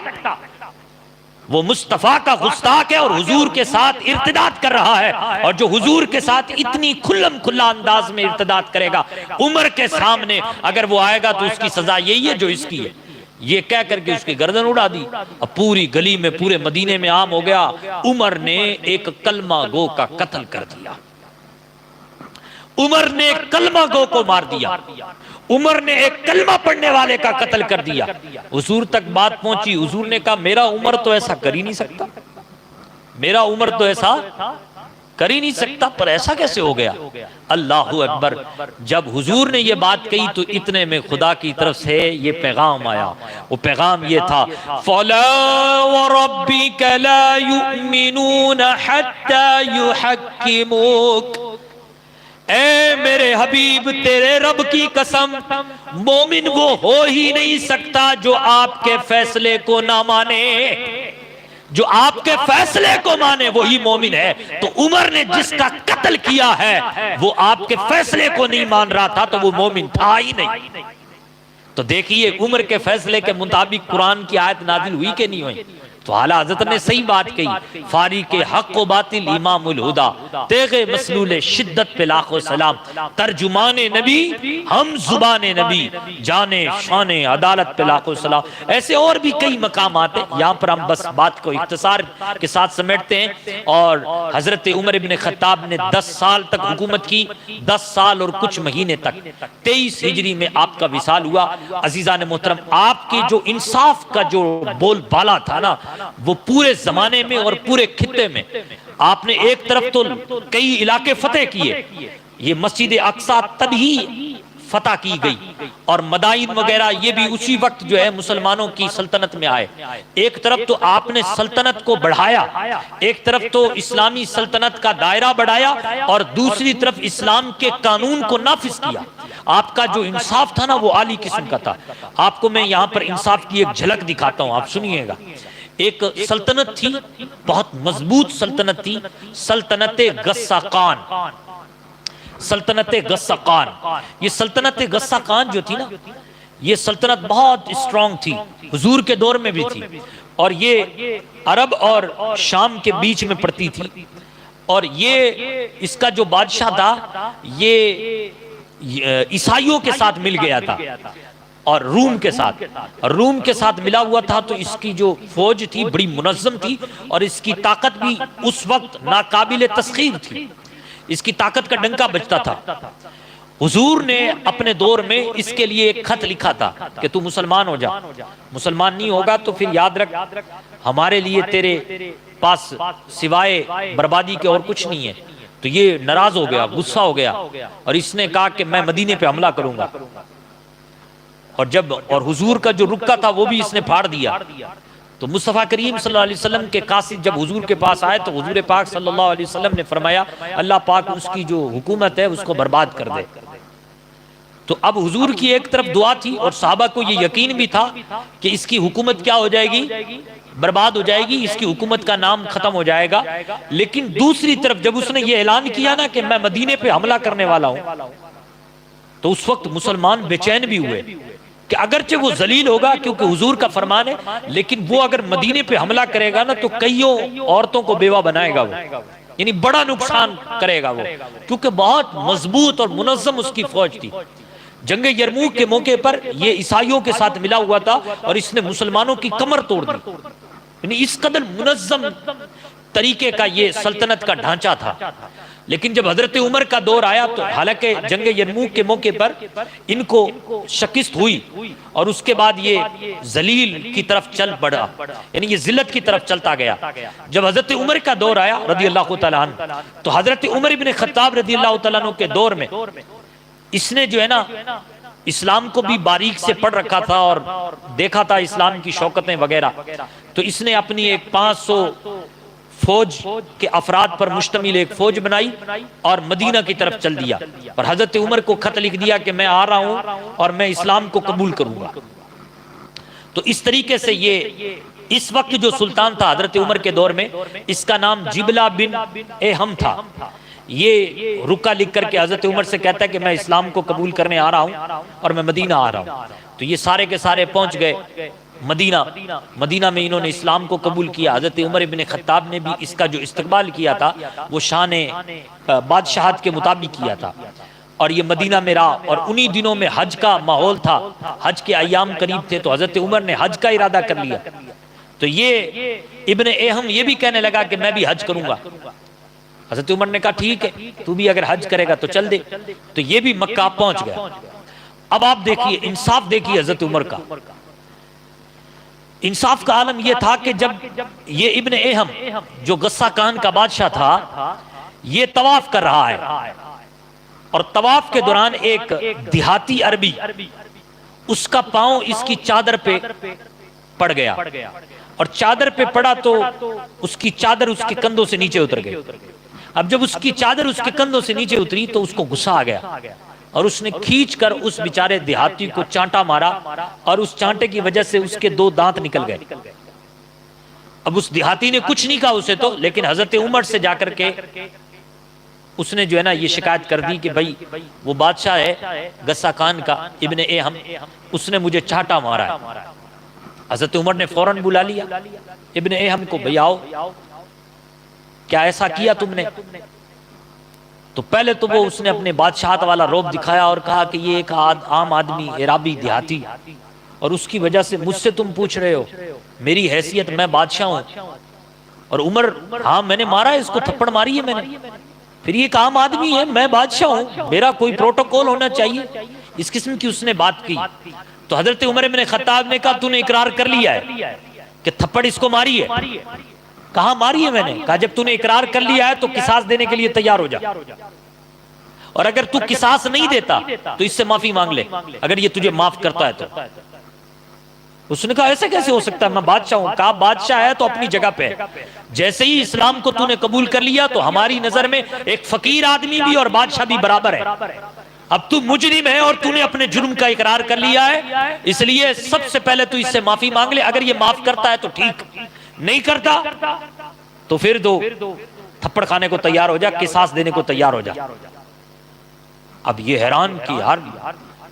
وہ مصطفیٰ کا گستاخ ہے اور حضور کے ساتھ ارتداد کر رہا ہے. اور جو حضور کے ساتھ اتنی کھلم کھلا انداز میں ارتداد کرے گا عمر کے سامنے اگر وہ آئے گا تو اس کی سزا یہی ہے جو اس کی ہے. یہ کہہ کر کے اس کی گردن اڑا دی. اب پوری گلی میں پورے مدینے میں عام ہو گیا عمر نے ایک کلمہ گو کا قتل کر دیا. عمر نے کلمہ گو کو مار دیا. عمر نے ایک کلمہ پڑھنے والے کا قتل کر دیا. حضور تک بات پہنچی. حضور نے کہا میرا عمر تو ایسا کر ہی نہیں سکتا، میرا عمر تو ایسا کر ہی نہیں سکتا، پر ایسا کیسے ہو گیا؟ اللہ اکبر. جب حضور نے یہ بات کہی تو اتنے میں خدا کی طرف سے یہ پیغام آیا. وہ پیغام یہ تھا فَلَا وَرَبِّكَ لَا يُؤْمِنُونَ حَتَّى يُحَكِّمُوكَ. اے میرے حبیب تیرے رب کی قسم مومن وہ ہو ہی نہیں سکتا جو آپ کے فیصلے کو نہ مانے. جو آپ کے فیصلے کو مانے وہی مومن ہے. تو عمر نے جس کا قتل کیا ہے وہ آپ کے فیصلے کو نہیں مان رہا تھا تو وہ مومن تھا ہی نہیں. تو دیکھیے عمر کے فیصلے کے مطابق قرآن کی آیت نازل ہوئی کہ نہیں ہوئی؟ تو اعلیٰ حضرت نے صحیح بات کہی فاریق حق و باطل امام الہدا تیغ مسلول شدت پہ لاکھوں سلام ترجمان نبی ہم زبان نبی جانے شان عدالت پہ لاکھوں سلام. ایسے اور بھی کئی مقامات ہیں. یہاں پر ہم بس بات کو اختصار کے ساتھ سمیٹتے ہیں. اور حضرت عمر ابن خطاب نے 10 سال تک حکومت کی. 10 سال اور کچھ مہینے تک 23 ہجری میں آپ کا وصال ہوا. عزیزان محترم آپ کی جو انصاف کا جو بول بالا تھا نا وہ پورے زمانے میں اور پورے خطے میں آپ نے ایک طرف تو کئی علاقے فتح کیے. یہ مسجد اقصی تب ہی فتح کی گئی اور مدائن وغیرہ یہ بھی اسی وقت جو ہے مسلمانوں کی سلطنت میں آئے. ایک طرف تو آپ نے سلطنت کو بڑھایا، ایک طرف تو اسلامی سلطنت کا دائرہ بڑھایا، اور دوسری طرف اسلام کے قانون کو نافذ کیا. آپ کا جو انصاف تھا نا وہ عالی قسم کا تھا. آپ کو میں یہاں پر انصاف کی ایک جھلک دکھاتا ہوں، آپ سنیے گا. ایک سلطنت تھی، بہت مضبوط سلطنت تھی، سلطنت غساقان. سلطنت غساقان، یہ سلطنت غساقان جو تھی نا، یہ سلطنت بہت اسٹرانگ تھی، حضور کے دور میں بھی تھی، اور یہ عرب اور شام کے بیچ میں پڑتی تھی. اور یہ اس کا جو بادشاہ تھا یہ عیسائیوں کے ساتھ مل گیا تھا، اور روم کے ساتھ ملا ہوا تھا. تو اس کی جو فوج تھی بڑی منظم تھی، اور اس کی طاقت بھی اس وقت ناقابل تسخیر تھی، اس کی طاقت کا ڈنکا بجتا تھا. حضور نے اپنے دور میں اس کے لیے ایک خط لکھا تھا کہ تو مسلمان ہو جا، مسلمان نہیں ہوگا تو پھر یاد رکھ ہمارے لیے تیرے پاس سوائے بربادی کے اور کچھ نہیں ہے. تو یہ ناراض ہو گیا، غصہ ہو گیا، اور اس نے کہا کہ میں مدینے پہ حملہ کروں گا. اور حضور کا جو رکا تھا وہ بھی اس نے پھاڑ دیا. تو مصطفیٰ کریم صلی اللہ علیہ وسلم کے قاصد جب حضور کے پاس آئے تو حضور پاک صلی اللہ علیہ وسلم نے فرمایا اللہ پاک اس کی جو حکومت ہے اس کو برباد کر دے. تو اب حضور کی ایک طرف دعا تھی، اور صحابہ کو یہ یقین بھی تھا کہ اس کی حکومت کیا ہو جائے گی، برباد ہو جائے گی، اس کی حکومت کا نام ختم ہو جائے گا. لیکن دوسری طرف جب اس نے یہ اعلان کیا نا کہ میں مدینے پہ حملہ کرنے والا ہوں، تو اس وقت مسلمان بے چین بھی ہوئے کہ اگرچہ وہ ذلیل ہوگا کیونکہ حضور کا فرمان ہے، لیکن وہ اگر مدینے پہ حملہ کرے گا نا تو کئیوں عورتوں کو بیوہ بنائے گا، وہ یعنی بڑا نقصان کرے گا وہ، کیونکہ بہت مضبوط اور منظم اس کی فوج تھی. جنگ یرموک کے موقع پر یہ عیسائیوں کے ساتھ ملا ہوا تھا، اور اس نے مسلمانوں کی کمر توڑ دی. یعنی اس قدر منظم طریقے کا یہ سلطنت کا ڈھانچہ تھا. لیکن جب حضرت عمر کا دور آیا تو حالانکہ جنگ یرموک کے موقع پر ان کو شکست ہوئی، اور اس کے بعد یہ ذلیل کی طرف چل پڑا، یعنی یہ ذلت کی طرف چلتا گیا. جب حضرت عمر کا دور آیا رضی اللہ تعالیٰ عنہ، تو حضرت عمر ابن خطاب رضی اللہ تعالیٰ عنہ کے دور میں اس نے جو ہے نا اسلام کو بھی باریک سے پڑھ رکھا تھا اور دیکھا تھا اسلام کی شوکتیں وغیرہ. تو اس نے اپنی ایک 500 فوج کے افراد پر مشتمل ایک فوج بنائی اور مدینہ کی طرف چل دیا، اور حضرت عمر کو خط لکھ دیا کہ میں آ رہا ہوں اور میں اسلام کو قبول کروں گا. تو اس طریقے سے یہ اس وقت جو سلطان تھا حضرت عمر کے دور میں، اس کا نام جبلہ بن ایہم تھا. یہ رکا لکھ کر کے حضرت عمر سے کہتا ہے کہ میں اسلام کو قبول کرنے آ رہا ہوں اور میں مدینہ آ رہا ہوں. تو یہ سارے کے سارے پہنچ گئے مدینہ میں انہوں نے اسلام کو قبول کیا. حضرت عمر ابن خطاب نے بھی اس کا جو استقبال کیا تھا وہ شان بادشاہت کے مطابق کیا تھا، اور یہ مدینہ میں رہا. اور انہی دنوں میں حج کا ماحول تھا، حج کے ایام قریب تھے، تو حضرت عمر نے حج کا ارادہ کر لیا. تو یہ ابن ایہم یہ بھی کہنے لگا کہ میں بھی حج کروں گا. حضرت عمر نے کہا ٹھیک ہے تو بھی اگر حج کرے گا تو چل دے. تو یہ بھی مکہ پہنچ گیا. اب آپ دیکھیے انصاف دیکھیے حضرت عمر کا. انصاف کا عالم یہ تھا کہ جب یہ ابن ایہم جو غساقان کا بادشاہ تھا یہ طواف کر رہا ہے، اور طواف کے دوران ایک دیہاتی عربی اس کا پاؤں اس کی چادر پہ پڑ گیا، اور چادر پہ پڑا تو اس کی چادر اس کے کندھوں سے نیچے اتر گئی. اب جب اس کی چادر اس کے کندھوں سے نیچے اتری تو اس کو غصہ آ گیا، اور اس نے کھینچ کر اس بیچارے دیہاتی کو چانٹا مارا، اور اس چانٹے کی وجہ سے اس کے 2 دانت نکل گئے. اب اس دیہاتی نے کچھ نہیں کہا اسے تو، لیکن حضرت عمر سے جا کر کے اس نے جو ہے نا یہ شکایت کر دی کہ بھائی وہ بادشاہ ہے غساقان کا ابن ایہم، اس نے مجھے چانٹا مارا ہے. حضرت عمر نے فوراً بلا لیا ابن ایہم کو، بھئی آؤ کیا ایسا کیا تم نے؟ تو پہلے تو وہ اس نے اپنے بادشاہت والا روب دکھایا اور کہا کہ یہ ایک عام آدمی عرابی دیہاتی، اور اس کی وجہ سے مجھ سے تم پوچھ رہے ہو، میری حیثیت میں بادشاہ ہوں. اور عمر ہاں میں نے مارا ہے، اس کو تھپڑ ماری ہے میں نے، پھر یہ ایک عام آدمی ہے، میں بادشاہ ہوں، میرا کوئی پروٹوکول ہونا چاہیے. اس قسم کی اس نے بات کی. تو حضرت عمر بن خطاب نے کہا تو نے اقرار کر لیا ہے کہ تھپڑ اس کو ماری ہے؟ کہاں ماری ہے میں نے؟ کہا جب تو نے اقرار کر لیا ہے تو قصاص دینے کے لیے تیار ہو جا. اور اگر تو قصاص نہیں دیتا تو اس سے معافی مانگ لے اگر یہ تجھے معاف کرتا ہے تو۔ اس نے کہا ایسے کیسے ہو سکتا ہے، میں بادشاہ ہوں۔ کہا بادشاہ ہے تو اپنی جگہ پہ، جیسے ہی اسلام کو تو نے قبول کر لیا تو ہماری نظر میں ایک فقیر آدمی بھی اور بادشاہ بھی برابر ہے۔ اب تو مجرم ہے اور تو نے اپنے جرم کا اقرار کر لیا ہے، اس لیے سب سے پہلے تو اس سے معافی مانگ لے، اگر یہ معاف کرتا ہے تو ٹھیک، نہیں کرتا تو پھر دو تھپڑ کھانے کو تیار ہو جا، قصاص دینے کو تیار ہو جا۔ اب یہ حیران کی یار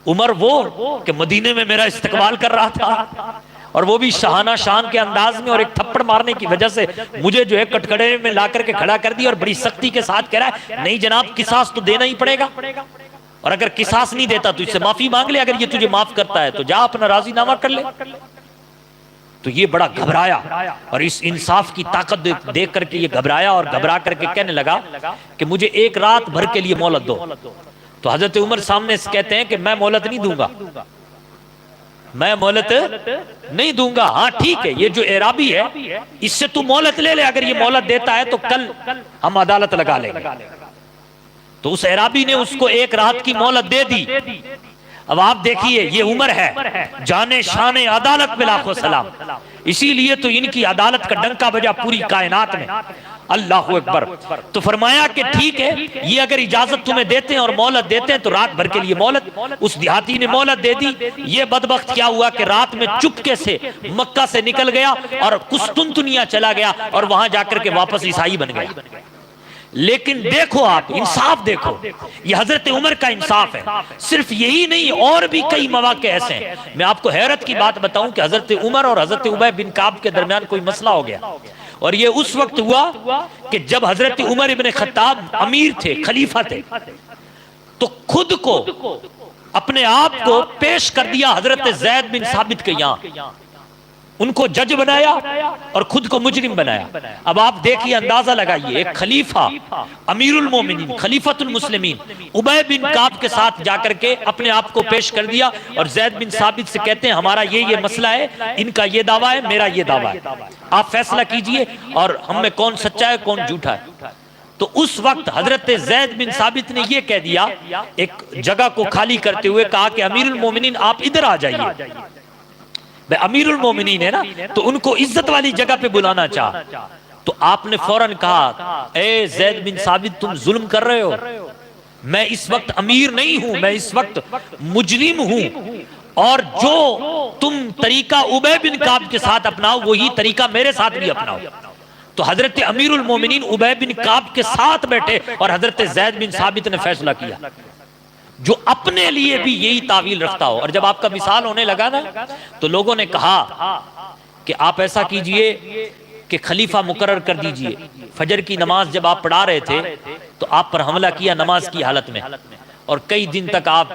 عمر وہ کہ مدینے میں میرا استقبال کر رہا تھا اور وہ بھی شاہانہ شان کے انداز میں، اور ایک تھپڑ مارنے کی وجہ سے مجھے جو ہے کٹکڑے میں لا کر کے کھڑا کر دیا اور بڑی سختی کے ساتھ کہہ رہا ہے نہیں جناب قصاص تو دینا ہی پڑے گا، اور اگر قصاص نہیں دیتا تو اس سے معافی مانگ لے، اگر یہ تجھے معاف کرتا ہے تو جا اپنا راضی نامہ کر لے۔ تو یہ بڑا گھبرایا اور اس انصاف کی طاقت دیکھ کر کے یہ گھبرایا اور گھبرا کر کے کہنے لگا کہ مجھے ایک رات بھر کے لیے مہلت دو۔ تو حضرت عمر سامنے سے کہتے ہیں کہ میں مہلت نہیں دوں گا، میں مہلت نہیں دوں گا، ہاں ٹھیک ہے یہ جو اعرابی ہے اس سے تو مہلت لے لے، اگر یہ مہلت دیتا ہے تو کل ہم عدالت لگا لیں گے۔ تو اس اعرابی نے اس کو ایک رات کی مہلت دے دی۔ اب آپ دیکھیے یہ عمر ہے جانے شان عدالت میں لاکھوں سلام، اسی لیے تو ان کی عدالت کا ڈنکا بجا پوری کائنات میں، اللہ اکبر۔ تو فرمایا کہ ٹھیک ہے یہ اگر اجازت تمہیں دیتے ہیں اور مہلت دیتے ہیں تو رات بھر کے لیے مہلت۔ اس دیہاتی نے مہلت دے دی۔ یہ بدبخت کیا ہوا کہ رات میں چپکے سے مکہ سے نکل گیا اور قسطنطنیہ چلا گیا اور وہاں جا کر کے واپس عیسائی بن گیا۔ لیکن دیکھو آپ انصاف دیکھو، یہ حضرت عمر کا انصاف ہے۔ صرف یہی نہیں اور بھی کئی مواقع ایسے ہیں۔ میں آپ کو حیرت کی بات بتاؤں کہ حضرت عمر اور حضرت ابی بن کعب کے درمیان کوئی مسئلہ ہو گیا، اور یہ اس وقت ہوا کہ جب حضرت عمر ابن خطاب امیر تھے، خلیفہ تھے، تو خود کو اپنے آپ کو پیش کر دیا حضرت زید بن ثابت کے یہاں، ان کو جج بنایا اور خود کو مجرم بنایا۔ اب آپ دیکھیے اندازہ لگائیے، ایک خلیفہ امیر المومنین خلیفۃ المسلمین ابی بن کعب کے ساتھ جا کر کے اپنے آپ کو پیش کر دیا اور زید بن ثابت سے کہتے ہیں ہمارا یہ مسئلہ ہے، ان کا یہ دعویٰ ہے، میرا یہ دعویٰ ہے، آپ فیصلہ کیجئے اور ہم میں کون سچا ہے کون جھوٹا ہے۔ تو اس وقت حضرت زید بن ثابت نے یہ کہہ دیا، ایک جگہ کو خالی کرتے ہوئے کہا کہ امیر المومنین آپ ادھر آ جائیے، امیر المومنین ہے نا تو ان کو عزت والی جگہ پہ بلانا چاہا۔ تو آپ نے فوراً کہا اے زید بن ثابت تم ظلم کر رہے ہو، میں اس وقت امیر نہیں ہوں، میں اس وقت مجرم ہوں، اور جو تم طریقہ ابی بن کعب کے ساتھ اپناؤ وہی طریقہ میرے ساتھ بھی اپناؤ۔ تو حضرت امیر المومنین ابی بن کعب کے ساتھ بیٹھے اور حضرت زید بن ثابت نے فیصلہ کیا جو اپنے لیے بھی یہی تعویل رکھتا ہو۔ اور جب آپ کا مثال ہونے لگا نا تو لوگوں نے کہا کہ آپ ایسا کیجئے کہ خلیفہ مقرر کر دیجئے۔ فجر کی نماز جب آپ پڑھا رہے تھے تو آپ پر حملہ کیا نماز کی حالت میں، اور کئی دن تک آپ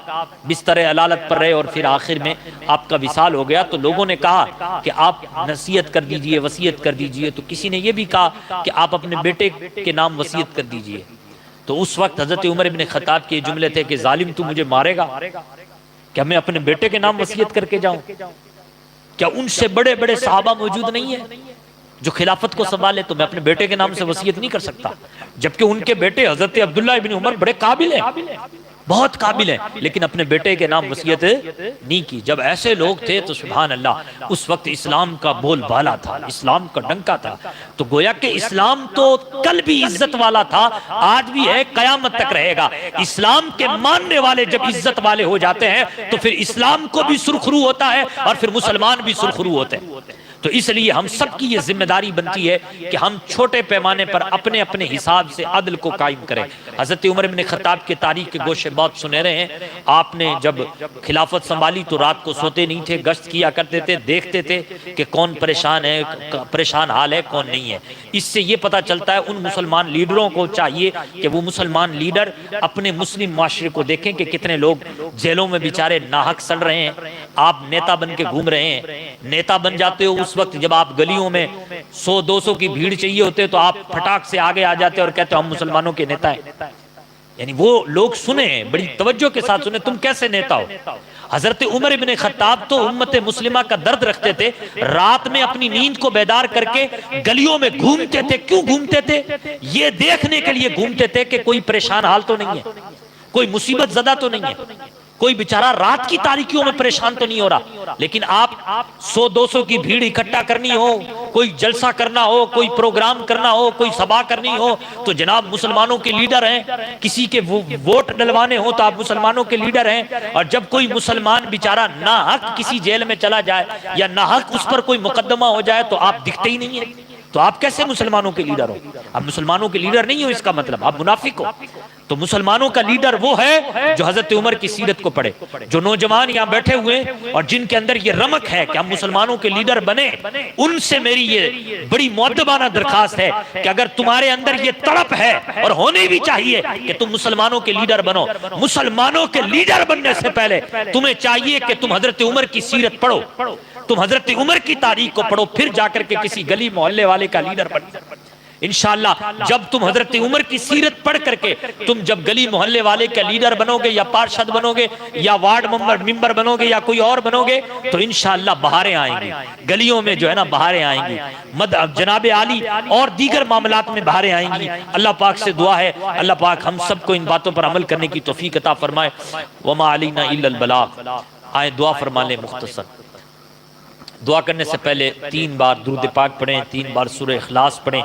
بستر علالت پر رہے، اور پھر آخر میں آپ کا وصال ہو گیا۔ تو لوگوں نے کہا کہ آپ نصیحت کر دیجئے، وصیت کر دیجئے۔ تو کسی نے یہ بھی کہا کہ آپ اپنے بیٹے کے نام وصیت کر دیجئے۔ تو اس وقت حضرت عمر ابن خطاب کے جملے تھے کہ ظالم تو مجھے مارے گا، کیا میں اپنے بیٹے کے نام وصیت کر کے جاؤں؟ کیا ان سے بڑے بڑے صحابہ موجود نہیں ہیں جو خلافت کو سنبھالے؟ تو میں اپنے بیٹے کے نام سے وصیت نہیں کر سکتا، جبکہ ان کے بیٹے حضرت عبداللہ ابن عمر بڑے قابل ہیں، بہت قابل ہیں، لیکن اپنے بیٹے کے نام وصیت نہیں کی۔ جب ایسے لوگ تھے تو سبحان اللہ اس وقت اسلام کا بول بالا تھا، اسلام کا ڈنکا تھا۔ تو گویا کہ اسلام تو کل بھی عزت والا تھا، آج بھی ہے، قیامت تک رہے گا۔ اسلام کے ماننے والے جب عزت والے ہو جاتے ہیں تو پھر اسلام کو بھی سرخرو ہوتا ہے اور پھر مسلمان بھی سرخرو ہوتے ہیں۔ تو اس لیے ہم سب کی یہ ذمہ داری بنتی ہے کہ ہم چھوٹے پیمانے پر اپنے اپنے حساب سے عدل کو قائم کریں۔ حضرت عمر بن خطاب کے تاریخ کے گوشے بہت سنہرے ہیں۔ آپ نے جب خلافت سنبھالی تو رات کو سوتے نہیں تھے، گشت کیا کرتے تھے، دیکھتے تھے کہ کون پریشان ہے، پریشان حال ہے، کون نہیں ہے۔ اس سے یہ پتہ چلتا ہے ان مسلمان لیڈروں کو چاہیے کہ وہ مسلمان لیڈر اپنے مسلم معاشرے کو دیکھیں کہ کتنے لوگ جیلوں میں بیچارے ناحق سڑ رہے ہیں۔ آپ نیتا بن کے گھوم رہے ہیں، نیتا بن جاتے ہو اس وقت جب آپ گلیوں میں 100-200 کی بھیڑ چاہیے ہوتے تو آپ پھٹاک سے آگے آ جاتے اور کہتے ہم مسلمانوں کے نیتا ہیں۔ یعنی وہ لوگ سنیں، بڑی توجہ کے ساتھ سنیں، تم کیسے نیتا ہو؟ حضرت عمر ابن خطاب تو امت مسلمہ کا درد رکھتے تھے، رات میں اپنی نیند کو بیدار کر کے گلیوں میں گھومتے تھے۔ کیوں گھومتے تھے؟ یہ دیکھنے کے لیے گھومتے تھے کہ کوئی پریشان حال تو نہیں ہے۔ کوئی مصیبت زدہ تو نہیں ہے، کوئی بیچارہ رات کی تاریکیوں میں پریشان تو نہیں ہو رہا، لیکن آپ 100-200 کی بھیڑ اکٹھا کرنی ہو، کوئی جلسہ کرنا ہو، کوئی پروگرام کرنا ہو، کوئی سبھا کرنی ہو، تو جناب مسلمانوں کے لیڈر ہیں، کسی کے ووٹ ڈلوانے ہو تو آپ مسلمانوں کے لیڈر ہیں، اور جب کوئی مسلمان بیچارہ ناحق کسی جیل میں چلا جائے یا ناحق اس پر کوئی مقدمہ ہو جائے تو آپ دکھتے ہی نہیں ہیں، تو آپ کیسے مسلمانوں کے لیڈر ہو؟ آپ مسلمانوں کے لیڈر نہیں ہو، اس کا مطلب آپ منافق ہو۔ تو مسلمانوں کا لیڈر وہ ہے جو حضرت عمر کی سیرت کو پڑھے۔ جو نوجوان یہاں بیٹھے ہوئے اور جن کے اندر یہ رمق ہے کہ ہم مسلمانوں کے لیڈر بنے، ان سے میری یہ بڑی مؤدبانہ درخواست ہے کہ اگر تمہارے اندر یہ تڑپ ہے، اور ہونے بھی چاہیے کہ تم مسلمانوں کے لیڈر بنو، مسلمانوں کے لیڈر بننے سے پہلے تمہیں چاہیے کہ تم حضرت عمر کی سیرت پڑھو، تم حضرت عمر کی تاریخ کو پڑھو، پھر جا کر کے کسی گلی محلے والے کا لیڈر بنو۔ انشاءاللہ جب تم حضرت عمر کی سیرت پڑھ کر کے تم جب گلی محلے والے کا لیڈر بنو گے، یا پارشد بنو گے، یا وارڈ ممبر بنو گے، یا کوئی اور بنو گے، تو انشاءاللہ بہاریں آئیں گی گلیوں میں، جو ہے نا بہاریں آئیں گی، جناب عالی اور دیگر معاملات میں بہاریں آئیں گی۔ اللہ پاک سے دعا ہے اللہ پاک ہم سب کو ان باتوں پر عمل کرنے کی توفیق عطا فرمائے۔ وما علینا الا البلاغ۔ آئے دعا فرما لیں مختصر۔ دعا کرنے سے پہلے 3 بار درود پاک پڑھیں، 3 بار سورہ اخلاص پڑھیں،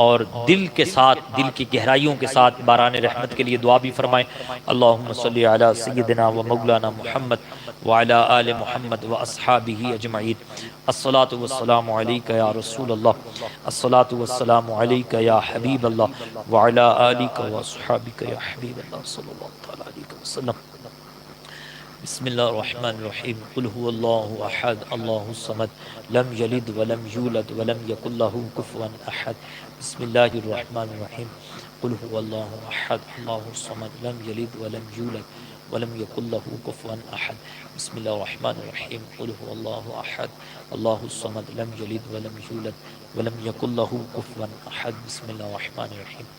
اور دل کے ساتھ، دل کی گہرائیوں کے ساتھ باران رحمت کے لیے دعا بھی فرمائیں۔ اللہم صلی علی سیدنا و مولانا محمد وعلی آل محمد و اصحابہ اجمعین۔ الصلاۃ والسلام علیک یا رسول اللہ، الصلاۃ والسلام علیک یا حبیب اللہ، وعلی آلک و اصحابک یا حبیب اللہ صلی اللہ علیہ وسلم۔ بسم اللہ الرحمن الرحیم۔ قل هو اللہ احد اللہ الصمد لم یلد ولم یولد ولم یکن له کفوا احد۔ بسم اللہ الرحمن الرحیم۔ قل هو اللہ احد اللہ الصمد لم یلد ولم یولد ولم یکن له کفوا احد۔ بسم اللہ الرحمن الرحیم۔ قل هو اللہ احد اللہ الصمد لم یلد ولم یولد ولم یکن له کفوا احد۔ بسم اللہ الرحمن الرحیم۔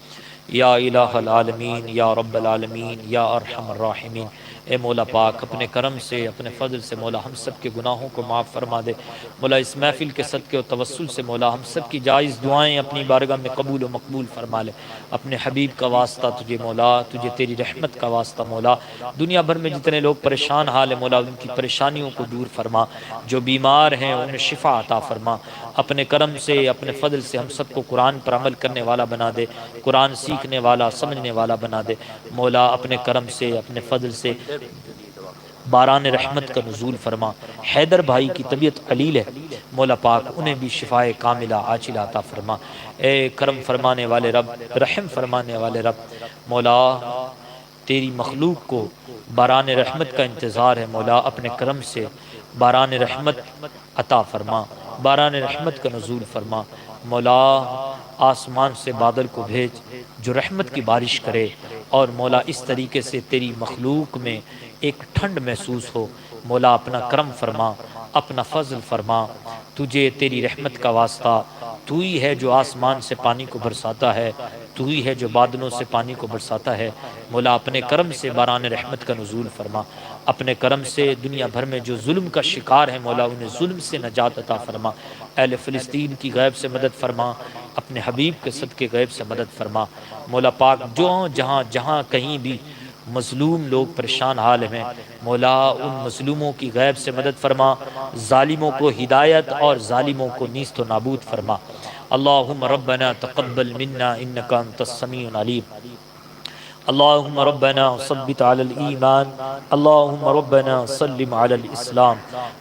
یا الہ العالمین، یا رب العالمین، یا ارحم الراحمین، اے مولا پاک اپنے کرم سے، اپنے فضل سے مولا ہم سب کے گناہوں کو معاف فرما دے۔ مولا اس محفل کے صدقے و توسل سے مولا ہم سب کی جائز دعائیں اپنی بارگاہ میں قبول و مقبول فرما لے۔ اپنے حبیب کا واسطہ تجھے مولا، تجھے تیری رحمت کا واسطہ مولا، دنیا بھر میں جتنے لوگ پریشان حال ہیں مولا ان کی پریشانیوں کو دور فرما، جو بیمار ہیں انہیں شفا عطا فرما۔ اپنے کرم سے، اپنے فضل سے ہم سب کو قرآن پر عمل کرنے والا بنا دے، قرآن سیکھنے والا، سمجھنے والا بنا دے۔ مولا اپنے کرم سے، اپنے فضل سے باران رحمت کا نزول فرما۔ حیدر بھائی کی طبیعت قلیل ہے مولا پاک، انہیں بھی شفائے کاملہ عاجلہ عطا فرما۔ اے کرم فرمانے والے رب، رحم فرمانے والے رب، مولا تیری مخلوق کو باران رحمت کا انتظار ہے مولا، اپنے کرم سے باران رحمت عطا فرما، باران رحمت کا نزول فرما۔ مولا آسمان سے بادل کو بھیج جو رحمت کی بارش کرے، اور مولا اس طریقے سے تیری مخلوق میں ایک ٹھنڈ محسوس ہو۔ مولا اپنا کرم فرما، اپنا فضل فرما، تجھے تیری رحمت کا واسطہ، تو ہی ہے جو آسمان سے پانی کو برساتا ہے، تو ہی ہے جو بادلوں سے پانی کو برساتا ہے۔ مولا اپنے کرم سے باران رحمت کا نزول فرما، اپنے کرم سے دنیا بھر میں جو ظلم کا شکار ہے مولا انہیں ظلم سے نجات عطا فرما۔ اہل فلسطین کی غیب سے مدد فرما، اپنے حبیب کے صدقے غیب سے مدد فرما۔ مولا پاک جو جہاں کہیں بھی مظلوم لوگ پریشان حال میں مولا ان مظلوموں کی غیب سے مدد فرما، ظالموں کو ہدایت اور ظالموں کو نیست و نابود فرما۔ اللہم ربنا تقبل منا انک انت السمیع العلیم، اللہم ربنا ثبت علی الایمان، اللہم ربنا سلم علی الاسلام،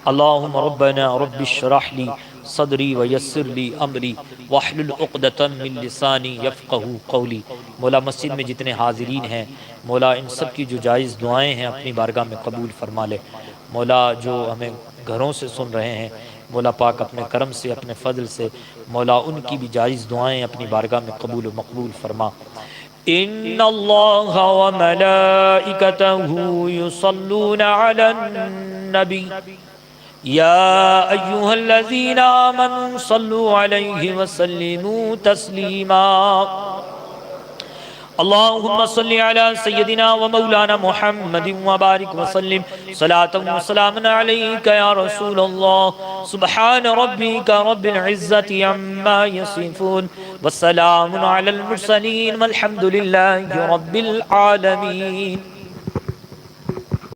اللہم ربنا رب اشرح لی صدری ویسر لی امری واحلل عقدۃ من لسانی یفقہوا قولی۔ مولا مسجد میں جتنے حاضرین ہیں مولا ان سب کی جو جائز دعائیں ہیں اپنی بارگاہ میں قبول فرما لے۔ مولا جو ہمیں گھروں سے سن رہے ہیں مولا پاک اپنے کرم سے، اپنے فضل سے مولا ان کی بھی جائز دعائیں اپنی بارگاہ میں قبول و مقبول فرما۔ ان اللہ وملائکتہ یصلون علی النبی یا ایہا الذین آمنوا صلوا علیہ وسلموا تسلیما۔ اللهم صل على سيدنا ومولانا محمد وبارك وسلم صلاة وسلاما عليك يا رسول الله. سبحان ربك رب العزة عما يصفون والسلام على المرسلين والحمد لله رب العالمين.